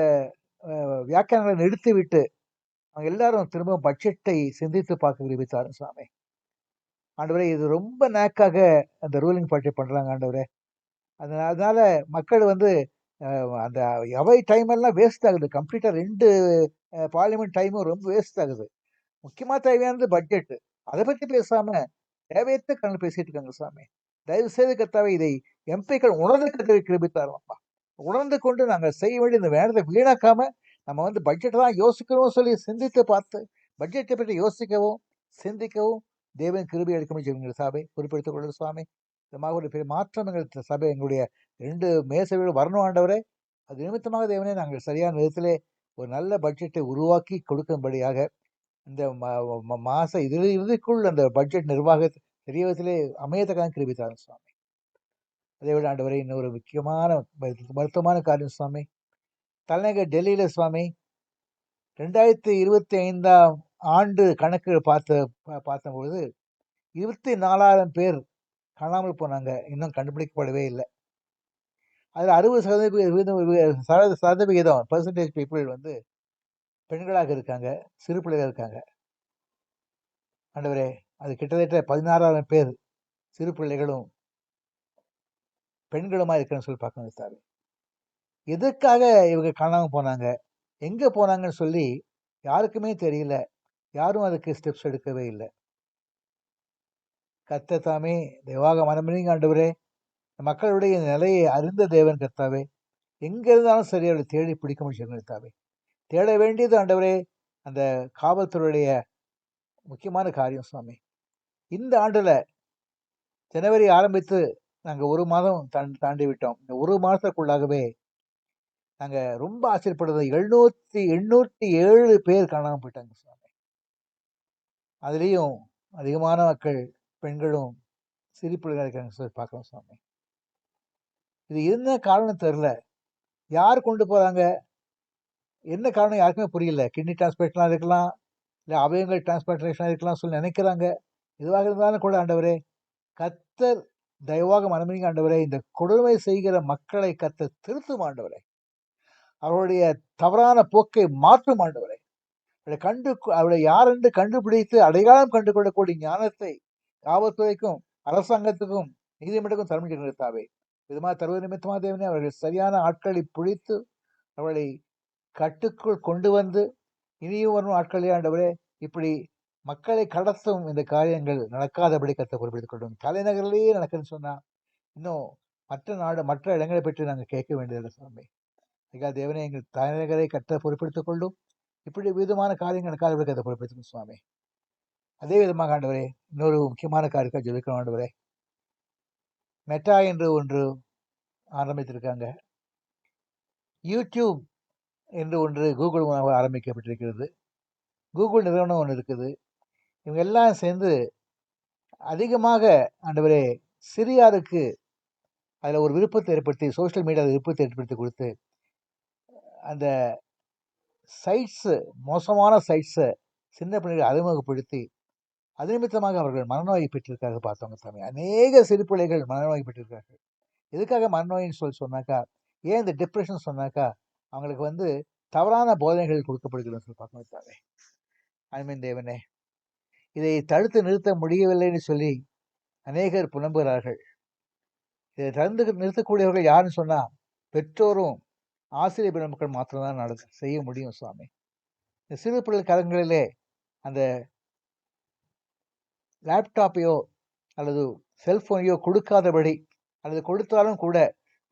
வியாக்கியானங்களை நிறுத்திவிட்டு அவங்க எல்லாரும் திரும்ப பட்ஜெட்டை சிந்தித்து பார்க்க விரும்பித்தாரும் சுவாமி. ஆண்டவரே, இது ரொம்ப நேக்காக அந்த ரூலிங் பார்ட்டி பண்றாங்க ஆண்டவரே. அதனால மக்கள் அந்த அவை டைம் எல்லாம் வேஸ்ட் ஆகுது. கம்ப்ளீட்டா 2 பார்லிமெண்ட் டைமும் ரொம்ப வேஸ்ட் ஆகுது. முக்கியமா தேவையானது பட்ஜெட். அதை பற்றி பேசாம தேவையற்ற கணக்கு பேசிட்டு இருக்காங்க சுவாமி. தயவு செய்து கர்த்தாவே, இதை எம்பிக்கள் உணர்ந்து கிருபித்தாரும்ப்பா. உணர்ந்து கொண்டு நாங்கள் செய்ய வேண்டிய இந்த வேலையை வீணாக்காம நம்ம பட்ஜெட் தான் யோசிக்கணும் சொல்லி சிந்தித்து பார்த்து பட்ஜெட்டை பற்றி யோசிக்கவும் சிந்திக்கவும் தேவன் கிருபை எடுக்க முடியும் சபை பொறுப்படுத்திக் கொள்ளும் சுவாமி. இதமாக ஒரு பெரிய மாற்றம் எங்கள் சபை எங்களுடைய 2 மேசைகள் வரணும் ஆண்டவரே. அது நிமித்தமாக தேவனே நாங்கள் சரியான விதத்திலே ஒரு நல்ல பட்ஜெட்டை உருவாக்கி கொடுக்கும்படியாக இந்த மாச இறுதிக்குள் அந்த பட்ஜெட் நிர்வாக பெரிய விதத்திலே அமையத்தக்கான கிருபித்தார் சுவாமி. அதை விட ஆண்டவரை இன்னொரு முக்கியமான மருத்துவமான காரியம் சுவாமி. தலைநகர் டெல்லியில சுவாமி 2025ஆம் ஆண்டு கணக்கு பார்த்தபொழுது 24,000 பேர் காணாமல் போனாங்க. இன்னும் கண்டுபிடிக்கப்படவே இல்லை. அதில் 60% பர்சன்டேஜ் பீப்புள் பெண்களாக இருக்காங்க, சிறு பிள்ளைகள் இருக்காங்க. ஆண்டவரே, அது கிட்டத்தட்ட 16,000 பேர் சிறு பிள்ளைகளும் பெண்களுமா இருக்கிறேன்னு சொல்லி பார்க்கணும் சார். எதுக்காக இவங்க காணாமல் போனாங்க, எங்கே போனாங்கன்னு சொல்லி யாருக்குமே தெரியல. யாரும் அதுக்கு ஸ்டெப்ஸ் எடுக்கவே இல்லை. கர்த்தர் தாமே தேவாக மனமிறங்கி ஆண்டவரே, மக்களுடைய நிலையை அறிந்த தேவன் கர்த்தாவே, எங்க இருந்தாலும் சரி அவளை தேடி பிடிக்க முடியும் கர்த்தாவே. தேட வேண்டியது ஆண்டவரே அந்த காவல்துறையுடைய முக்கியமான காரியம் சுவாமி. இந்த ஆண்டுல ஜனவரி ஆரம்பித்து நாங்கள் 1 மாதம் தாண்டி விட்டோம். இந்த 1 மாதத்துக்குள்ளாகவே நாங்க ரொம்ப ஆச்சரியப்படுறது 807 பேர் காணாமல் போயிட்டாங்க சுவாமி. அதுலேயும் அதிகமான மக்கள் பெண்களும் சிறு பிள்ளைகள் இருக்காங்க சொல்லி பார்க்கலாம் சுவாமி. இது என்ன காரணம் தெரியல. யார் கொண்டு போறாங்க, என்ன காரணம் யாருக்குமே புரியல. கிட்னி டிரான்ஸ்பிளேஷனாக இருக்கலாம், இல்லை அவயங்கள் டிரான்ஸ்பிளேஷனாக இருக்கலாம் சொல்லி நினைக்கிறாங்க. எதுவாக இருந்தாலும் கூட ஆண்டவரே, கர்த்தர் தயவாக மனமிறங்கி ஆண்டவரே, இந்த கொடுமை செய்கிற மக்களை கர்த்தர் திருத்தும் ஆண்டவரே. அவருடைய தவறான போக்கை மாற்றும் ஆண்டவரே. அவளை யார் என்று கண்டுபிடித்து அடையாளம் கண்டு கொள்ளக்கூடிய ஞானத்தை காவல்துறைக்கும் அரசாங்கத்துக்கும் நீதிமன்றக்கும் தரமிட்டு நிறுத்தாவே. விதமாக தருவது நிமித்தமாக தேவனே, அவர்கள் சரியான ஆட்களை பிடித்து அவளை கட்டுக்குள் கொண்டு வந்து இனியும் வரும் ஆட்களே ஆண்டவரே, இப்படி மக்களை கடத்தும் இந்த காரியங்கள் நடக்காதபடி கர்த்தர் பொறுப்பெடுத்துக் கொள்ளும். தலைநகரிலேயே நடக்குதுன்னு சொன்னா இன்னும் மற்ற இடங்களை பற்றி நாங்கள் கேட்க வேண்டியதில்லை சுவாமி. அதுக்காக தேவனே, எங்கள் தலைநகரை கர்த்தர் பொறுப்பெடுத்துக் கொள்ளும். இப்படி விதமான காரியங்கள் நடக்காதபடி கர்த்தர் பொறுப்பெடுத்துக்கும் சுவாமி. அதே விதமாக ஆண்டவரே இன்னொரு முக்கியமான காரியத்தை ஜெபிக்கிறோம் ஆண்டவரே. மெட்டா என்று ஒன்று ஆரம்பித்திருக்காங்க. யூடியூப் என்று ஒன்று கூகுள் மூலமாக ஆரம்பிக்கப்பட்டிருக்கிறது. கூகுள் நிறுவனம் ஒன்று இருக்குது. இவங்க எல்லாம் சேர்ந்து அதிகமாக ஆண்டவரே சிறியாருக்கு அதில் ஒரு விருப்பத்தை ஏற்படுத்தி, சோஷியல் மீடியாவில் விருப்பத்தை ஏற்படுத்தி கொடுத்து, அந்த சைட்ஸு, மோசமான சைட்ஸை சின்ன பிள்ளைகளை அறிமுகப்படுத்தி, அது நிமித்தமாக அவர்கள் மனநோயை பெற்றிருக்காங்க. பார்த்தவங்க சாமி, அநேக சிறு பிள்ளைகள் மனநோய் பெற்றிருக்கார்கள். எதுக்காக மனநோயின்னு சொன்னாக்கா, ஏன் இந்த டிப்ரெஷன் சொன்னாக்கா, அவங்களுக்கு தவறான போதனைகள் கொடுக்கப்படுகிறதுன்னு சொல்லி பார்க்கணும் சாமி. அன்பின் தேவனே, இதை தடுத்து நிறுத்த முடியவில்லைன்னு சொல்லி அநேகர் புலம்புகிறார்கள். இதை தடுத்து நிறுத்தக்கூடியவர்கள் யாருன்னு சொன்னா பெற்றோரும் ஆசிரியர் பெருமக்கள் மாத்திரம்தான் செய்ய முடியும் சுவாமி. இந்த சிறு பிள்ளை கரங்களிலே அந்த லேப்டாப்பையோ அல்லது செல்போனையோ கொடுக்காதபடி, அல்லது கொடுத்தாலும் கூட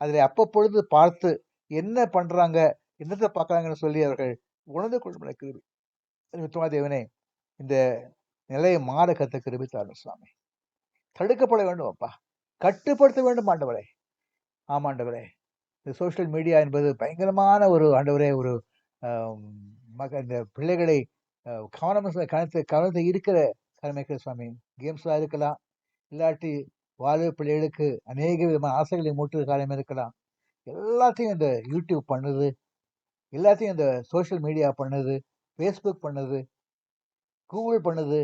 அதில் அப்பப்பொழுது பார்த்து என்ன பண்றாங்க, என்னத்தை பார்க்குறாங்கன்னு சொல்லி அவர்கள் உணர்ந்து கொள்ளும் கிருபை தேவனே, இந்த நிலையை மாற கத்த கிருபை தாரும் சுவாமி. தடுக்கப்பட வேண்டும் அப்பா, கட்டுப்படுத்த வேண்டும் ஆண்டவரே. ஆமாண்டவரே, இந்த சோஷியல் மீடியா என்பது பயங்கரமான ஒரு ஆண்டவரே ஒரு இந்த பிள்ளைகளை கவனத்தை இருக்கிற கடமைக்கிற சுவாமி. கேம்ஸாக இருக்கலாம், இல்லாட்டி வாழ்வு பிள்ளைகளுக்கு அநேக விதமான ஆசைகளை மூட்டுற காரியமாக இருக்கலாம். எல்லாத்தையும் இந்த யூடியூப் பண்ணுது, எல்லாத்தையும் இந்த சோஷியல் மீடியா பண்ணுது, ஃபேஸ்புக் பண்ணுது, கூகுள் பண்ணுது.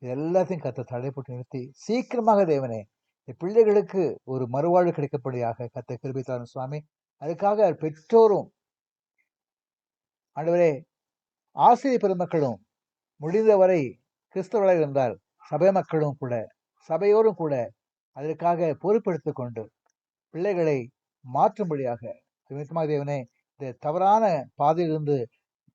இது எல்லாத்தையும் கத்த தடைப்பட்டு நிறுத்தி சீக்கிரமாக தேவனே இந்த பிள்ளைகளுக்கு ஒரு மறுவாழ்வு கிடைக்கப்படியாக கத்த கிருபை தாரும் சுவாமி. அதுக்காக பெற்றோரும் ஆண்டவரே, ஆசிரியர் பெருமக்களும் முடிந்தவரை கிறிஸ்தவர்களாக இருந்தால் சபை மக்களும் கூட, சபையோரும் கூட அதற்காக பொறுப்பெடுத்துக் கொண்டு பிள்ளைகளை மாற்றும்படியாக நிமித்தமாக தேவனே இந்த தவறான பாதையிலிருந்து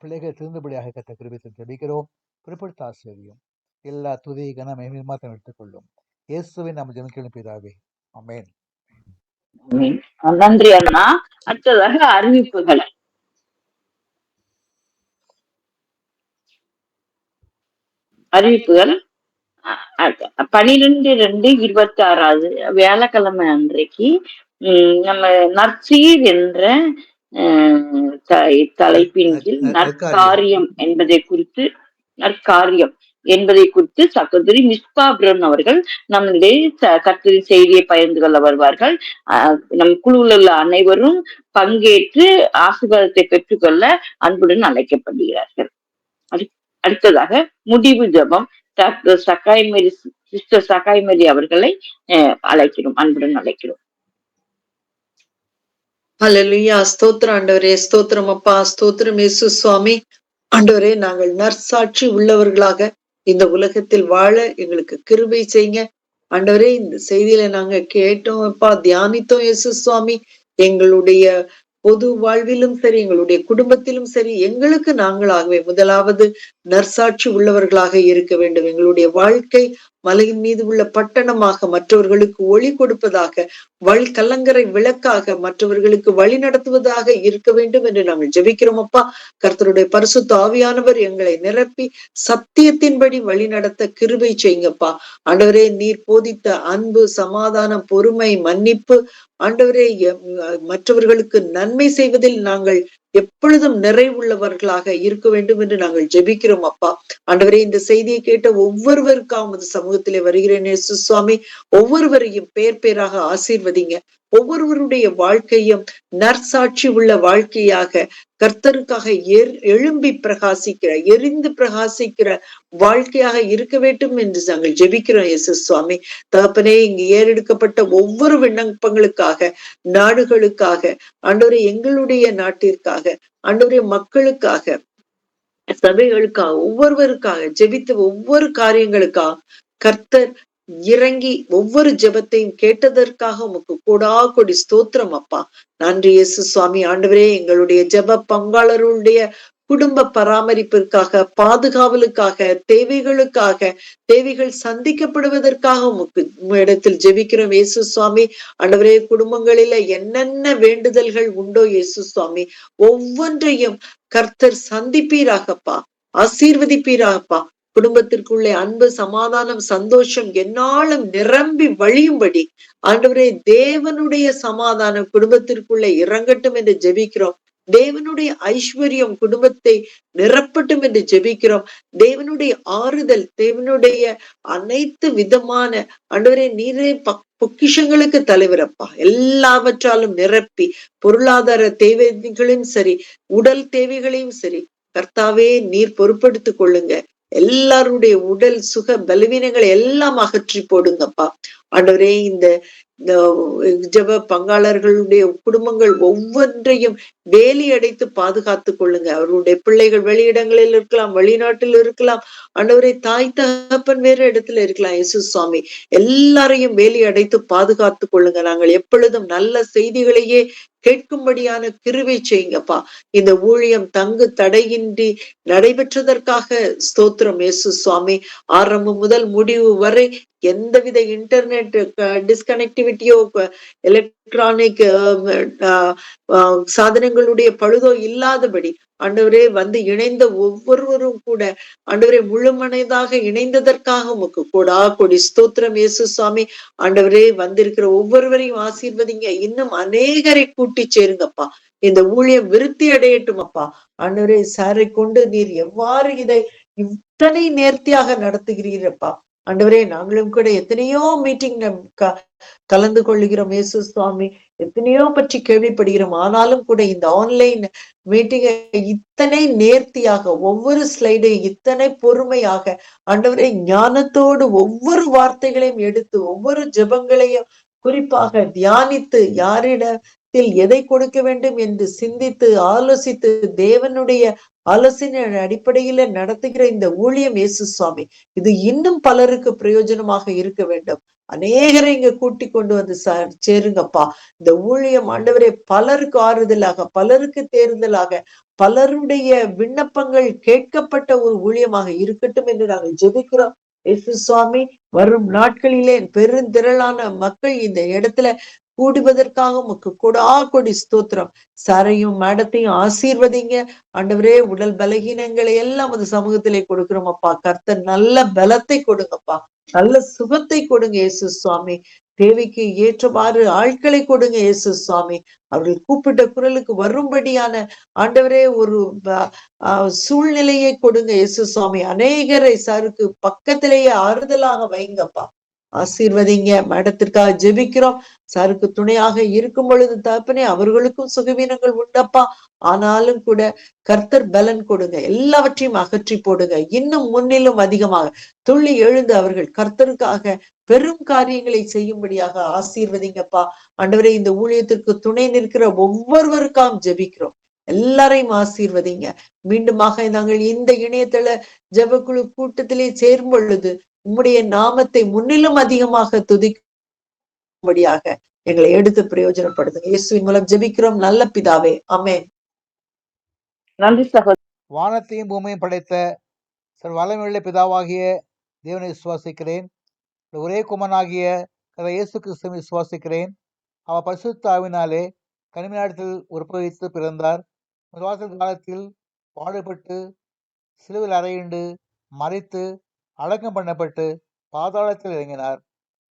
பிள்ளைகள் திருந்தபடியாக கத்த கிருபை ஜெபிக்கிறோம். பொறுப்படுத்த ஆசிரியம் எல்லா துதி கன மகிமையும் எடுத்துக்கொள்ளும். இயேசுவை நாம் ஜெபிக்கிறோம் பிதாவே, ஆமென். நன்றி அண்ணா. அடுத்ததாக அறிவிப்புகள். அறிவிப்புகள் 12/2/26 வியாழக்கிழமை அன்றைக்கு நம்ம நற்சீர் என்ற தலைப்பின் கீழ் நற்காரியம் என்பதை குறித்து சகோதரி மிஸ்பா பிரன் அவர்கள் நம்முடைய கர்த்தரி செய்தியை பகிர்ந்து கொள்ள வருவார்கள். நம் குழுவில் உள்ள அனைவரும் பங்கேற்று ஆசீர்வாதத்தை பெற்றுக்கொள்ள அன்புடன் அழைக்கப்படுகிறார்கள். அடுத்ததாக முடிவு ஜெபம் டாக்டர் சிஸ்டர் சகாய்மரி அவர்களை அழைக்கிறோம், அன்புடன் அழைக்கிறோம். ஹல்லேலூயா. ஸ்தோத்திரம் ஆண்டவரே, ஸ்தோத்திரம் அப்பா, ஸ்தோத்திரம் இயேசு சுவாமி. ஆண்டவரே, நாங்கள் நற்சாட்சி உள்ளவர்களாக இந்த உலகத்தில் வாழ எங்களுக்கு கிருபை செய்யுங்க ஆண்டவரே. இந்த செய்தியில நாங்க கேட்டோம் அப்பா, தியானித்தோம் இயேசு சுவாமி. எங்களுடைய பொது வாழ்விலும் சரி, எங்களுடைய குடும்பத்திலும் சரி, எங்களுக்கு நாங்களாகவே முதலாவது நற்சாட்சி உள்ளவர்களாக இருக்க வேண்டும். எங்களுடைய வாழ்க்கை மலையின் மீது உள்ள பட்டணமாக மற்றவர்களுக்கு ஒளி கொடுப்பதாக, கல்லங்கரை விளக்காக மற்றவர்களுக்கு வழி நடத்துவதாக இருக்க வேண்டும் என்று நாங்கள் ஜெபிக்கிறோம் அப்பா. கர்த்தருடைய பரிசுத்த ஆவியானவர் எங்களை நிரப்பி சத்தியத்தின்படி வழி நடத்த கிருபை செய்யுங்கப்பா. ஆண்டவரே, நீர் போதித்த அன்பு, சமாதானம், பொறுமை, மன்னிப்பு, ஆண்டவரே மற்றவர்களுக்கு நன்மை செய்வதில் நாங்கள் எப்பொழுதும் நிறைவுள்ளவர்களாக இருக்க வேண்டும் என்று நாங்கள் ஜெபிக்கிறோம் அப்பா. ஆண்டவரே, இந்த செய்தியை கேட்ட ஒவ்வொருவருக்காவது சமூகத்திலே வருகிறேன் இயேசு சுவாமி. ஒவ்வொருவரையும் பேர் பேராக ஆசீர்வதிங்க. ஒவ்வொருவருடைய வாழ்க்கையும் நற்சாட்சி உள்ள வாழ்க்கையாக, கர்த்தருக்காக எழும்பி பிரகாசிக்கிற, எரிந்து பிரகாசிக்கிற வாழ்க்கையாக இருக்க வேண்டும் என்று நாங்கள் ஜெபிக்கிறோம் இயேசு சுவாமி. தகப்பனே, இங்கு ஏறெடுக்கப்பட்ட ஒவ்வொரு விண்ணப்பங்களுக்காக, நாடுகளுக்காக, ஆண்டவரே எங்களுடைய நாட்டிற்காக, ஆண்டவரே மக்களுக்காக, சபைகளுக்காக, ஒவ்வொருவருக்காக ஜெபித்த ஒவ்வொரு காரியங்களுக்காக கர்த்தர் இறங்கி ஒவ்வொரு ஜெபத்தையும் கேட்டதற்காக உமக்கு கோடா கொடி ஸ்தோத்திரம் அப்பா. நன்றி இயேசு சுவாமி. ஆண்டவரே, எங்களுடைய ஜெப பங்காளருடைய குடும்ப பராமரிப்பிற்காக, பாதுகாவலுக்காக, தேவைகள் சந்திக்கப்படுவதற்காக உமக்கு இடத்தில் ஜெபிக்கிறோம் இயேசு சுவாமி. ஆண்டவரே, குடும்பங்களில என்னென்ன வேண்டுதல்கள் உண்டோ இயேசு சுவாமி, ஒவ்வொன்றையும் கர்த்தர் சந்திப்பீராகப்பா, ஆசீர்வதிப்பீராகப்பா. குடும்பத்திற்குள்ளே அன்பு, சமாதானம், சந்தோஷம் என்னாலும் நிரம்பி வழியும்படி ஆண்டவரே தேவனுடைய சமாதானம் குடும்பத்திற்குள்ளே இறங்கட்டும் என்று ஜெபிக்கிறோம். தேவனுடைய ஐஸ்வர்யம் குடும்பத்தை நிரப்பட்டும் என்று ஜெபிக்கிறோம். தேவனுடைய ஆறுதல், தேவனுடைய அனைத்து விதமான ஆண்டவரே நீரே பொக்கிஷங்களுக்கு தலைவரப்பா, எல்லாவற்றாலும் நிரப்பி பொருளாதார தேவைகளையும் சரி, உடல் தேவைகளையும் சரி கர்த்தாவே நீர் பொறுப்படுத்திக் கொள்ளுங்க. எல்லாருடைய உடல் சுக பலவீனங்களை எல்லாம் அகற்றி போடுங்கப்பா. ஆண்டவரே இந்த ஜெப பங்காளர்களுடைய குடும்பங்கள் ஒவ்வொன்றையும் வேலி அடைத்து பாதுகாத்து கொள்ளுங்க. அவருடைய பிள்ளைகள் வெளியிடங்களில் இருக்கலாம், வெளிநாட்டில் இருக்கலாம், ஆண்டவரே தாய் தகப்பன் வேற இடத்துல இருக்கலாம். இயேசு சுவாமி எல்லாரையும் வேலி அடைத்து பாதுகாத்து கொள்ளுங்க. நாங்கள் எப்பொழுதும் நல்ல செய்திகளையே கேட்கும்படியான கிருபை செய்யுங்கப்பா. இந்த ஊழியம் தங்கு தடையின்றி நடைபெற்றதற்காக ஸ்தோத்திரம் இயேசு சுவாமி. ஆரம்பம் முதல் முடிவு வரை எந்தவித இன்டர்நெட் டிஸ்கனெக்டிவிட்டியோ, எலக்ட்ரானிக் சாதனங்களுடைய பழுதோ இல்லாதபடி ஆண்டவரே வந்து இணைந்த ஒவ்வொருவரும் கூட ஆண்டவரே முழுமனதாக இணைந்ததற்காக உமக்கு கொடா கொடி ஸ்தோத்திரம் இயேசு சுவாமி. ஆண்டவரே வந்திருக்கிற ஒவ்வொருவரையும் ஆசீர்வதிங்க. இன்னும் அநேகரை கூட்டி சேருங்கப்பா. இந்த ஊழியம் விருத்தி அடையட்டும் அப்பா. ஆண்டவரே சாரை கொண்டு நீர் எவ்வாறு இதை இத்தனை நேர்த்தியாக நடத்துகிறீரப்பா. ஆண்டவரே நாங்களும் கூட எத்தனையோ மீட்டிங் கலந்து கொள்ளுகிறோம் இயேசு சுவாமி, எத்தனையோ பற்றி கேள்விப்படுகிறோம். ஆனாலும் கூட இந்த ஆன்லைன் மீட்டிங்கை இத்தனை நேர்த்தியாக, ஒவ்வொரு ஸ்லைடையும் இத்தனை பொறுமையாக ஆண்டவரே ஞானத்தோடு ஒவ்வொரு வார்த்தைகளையும் எடுத்து ஒவ்வொரு ஜெபங்களையும் குறிப்பாக தியானித்து யாரிடத்தில் எதை கொடுக்க வேண்டும் என்று சிந்தித்து ஆலோசித்து தேவனுடைய ஆலோசனை அடிப்படையில நடத்துகிற இந்த ஊழியம் இயேசு சுவாமி, இது இன்னும் பலருக்கு பிரயோஜனமாக இருக்க வேண்டும். அநேகரை இங்க கூட்டி கொண்டு வந்து சேருங்கப்பா. இந்த ஊழியம் ஆண்டவரே பலருக்கு ஆறுதலாக, பலருக்கு தேர்தலாக, பலருடைய விண்ணப்பங்கள் கேட்கப்பட்ட ஒரு ஊழியமாக இருக்கட்டும் என்று நாங்கள் ஜெபிக்கிறோம் இயேசு சுவாமி. வரும் நாட்களிலே பெருந்திரளான மக்கள் இந்த இடத்துல கூடுவதற்காக உமக்கு கொடா கொடி ஸ்தோத்திரம். சாரையும் மேடத்தையும் ஆசீர்வதிங்க ஆண்டவரே. உடல் பலகீனங்களை எல்லாம் அந்த சமூகத்திலே கொடுக்கிறோம் அப்பா. கர்த்தர் நல்ல பலத்தை கொடுங்கப்பா, நல்ல சுகத்தை கொடுங்க இயேசு சுவாமி. தேவைக்கு ஏற்றவாறு ஆட்களை கொடுங்க இயேசு சுவாமி. அவர்கள் கூப்பிட்ட குரலுக்கு வரும்படியான ஆண்டவரே ஒரு சூழ்நிலையை கொடுங்க இயேசு சுவாமி. அநேகரை சாருக்கு பக்கத்திலேயே ஆறுதலாக வைங்கப்பா. ஆசீர்வதிங்க. மேடத்திற்காக ஜெபிக்கிறோம். சாருக்கு துணையாக இருக்கும் பொழுது தகப்பனே அவர்களுக்கும் சுகவீனங்கள் உண்டப்பா. ஆனாலும் கூட கர்த்தர் பலன் கொடுங்க, எல்லாவற்றையும் அகற்றி போடுங்க. இன்னும் முன்னிலும் அதிகமாக துள்ளி எழுந்து அவர்கள் கர்த்தருக்காக பெரும் காரியங்களை செய்யும்படியாக ஆசீர்வதிங்கப்பா. ஆண்டவரே இந்த ஊழியத்திற்கு துணை நிற்கிற ஒவ்வொருவருக்காகவும் ஜெபிக்கிறோம். எல்லாரையும் ஆசீர்வதிங்க. மீண்டுமாக நாங்கள் இந்த இணையதள ஜெபக்குழு கூட்டத்திலே சேரும் பொழுது உம்முடைய நாமத்தை முன்னிலும் அதிகமாக துதிக்கும்படியாக எங்களை எடுத்து பிரயோஜனப்படுத்துங்க. இயேசுவின் மூலம் ஜெபிக்கிறோம் நல்ல பிதாவே, ஆமென். நன்றி சகோதரர். வானத்தையும் பூமியும் படைத்த வல்லமையுள்ள பிதாவாகிய தேவனை விசுவாசிக்கிறேன். ஒரே குமாரனாகிய இயேசு கிறிஸ்துவை விசுவாசிக்கிறேன். அவர் பரிசுத்த ஆவினாலே கன்னியாத்தில் உற்பவித்து பிறந்தார். விசுவாச காலத்தில் பாடுபட்டு சிலுவையில் அறையுண்டு மரித்து அடக்கம் பண்ணப்பட்டு பாதாளத்தில் இறங்கினார்.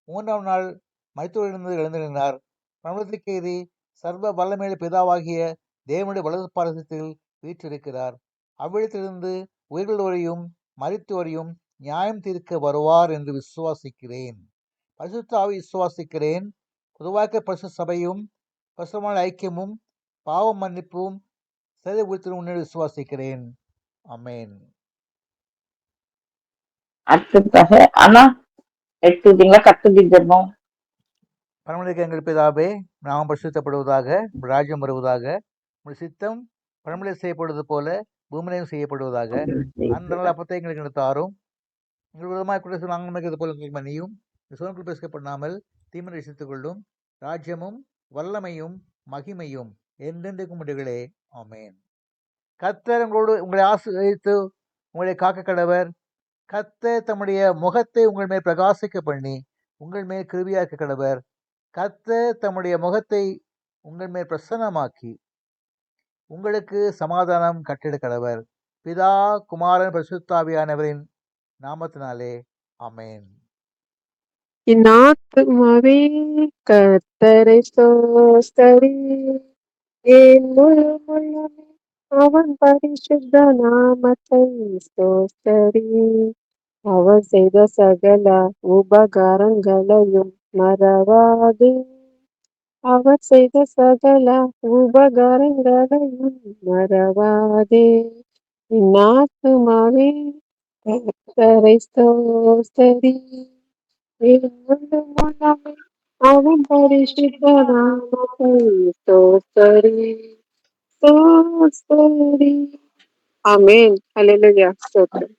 3ஆம் நாள் மரித்தோரிலிருந்து எழுந்திருந்தார். பரலோகத்துக்கு ஏறி சர்வ வல்லமையுள்ள பிதாவாகிய தேவனுடைய வலது பாரசத்தில் வீற்றிருக்கிறார். அவ்விடத்திலிருந்து உயிர்களோரையும் மரித்தோரையும் நியாயம் தீர்க்க வருவார் என்று விசுவாசிக்கிறேன். பரிசுத்த ஆவி விசுவாசிக்கிறேன். பொதுவாக பரிசுத்த சபையும் பரிசுத்தமான ஐக்கியமும் பாவ மன்னிப்பும் செய்த உயிர்த்தெழுதலும் உன்னை விசுவாசிக்கிறேன். ஆமென். அடுத்ததாக ஆனா எடுத்துக்கிட்டீங்களா? கர்த்தருடைய ஜெபம். பரமனுக்கு எங்கள் பிதாவே, நாமம் பரிசுத்தப்படுவதாக, ராஜ்யம் வருவதாக, உங்கள் சித்தம் பரமலை செய்யப்படுவது போல பூமியிலும் செய்யப்படுவதாக. அந்த நல்ல அப்பத்தை எங்களுக்கு தாரும். எங்கள் விதமாக குறை நாங்கள் மிகிறது போல எங்களுக்கு மன்னியும். சோன்கள் பேசப்படாமல் தீமனை ரசித்துக் கொள்ளும். ராஜ்யமும் வல்லமையும் மகிமையும் என்றென்றைக்கும் முடிகளே. ஆமென். கர்த்தர் உங்களை ஆசீர்வதித்து உங்களை காக்க கடவர். கர்த்தர் தம்முடைய முகத்தை உங்கள் மேல் பிரகாசிக்க பண்ணி உங்கள் மேல் கிருபையாக்க கடவர். கர்த்தர் தம்முடைய முகத்தை உங்கள் மேல் பிரசன்னமாக்கி உங்களுக்கு சமாதானம் கட்டிட கடவர். பிதா குமாரன் பரிசுத்த ஆவியானவரின் நாமத்தினாலே ஆமென். என் ஆத்துமாவே கர்த்தரை ஸ்தோத்தரி, என் முழு உள்ளமே அவன் பரிசுத்த நாமத்தை ஸ்தோத்தரி. அவர் செய்த சகல உபகாரங்களையும் மறவாதே, அவர் செய்த சகல உபகாரங்களையும் மறவாதே. என் ஆத்துமாவே கர்த்தரை ஸ்தோத்தரி, என் முழு உள்ளமே அவன் பரிசுத்த நாமத்தை ஸ்தோத்தரி, ஸ்தோத்தரி. ஆமென். ஹல்லேலூயா. ஸ்தோத்திரம்.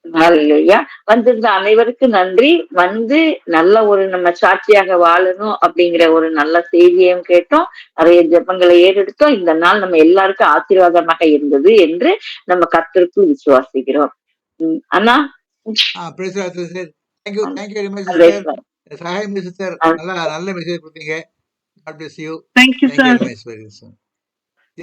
ஹalleluya. வந்திருந்த அனைவருக்கு நன்றி. வந்து நல்ல ஒரு நம்ம சாட்சியாக வாழணும் அப்படிங்கிற ஒரு நல்ல செய்தியையும் கேட்டோம். நிறைய ஜெபங்களை ஏறெடுத்தோம். இந்த நாள் நம்ம எல்லாருக்கும் ஆசீர்வாதமாக இருந்தது என்று நம்ம கர்த்தருக்குள் விசுவாசிக்கிறோம். அண்ணா praise the Lord sister. Thank you very much praise sister. God. Sagayam sister நல்ல மெசேஜ் கொடுத்தீங்க. God bless you. Thank you, Thank you sir. very much.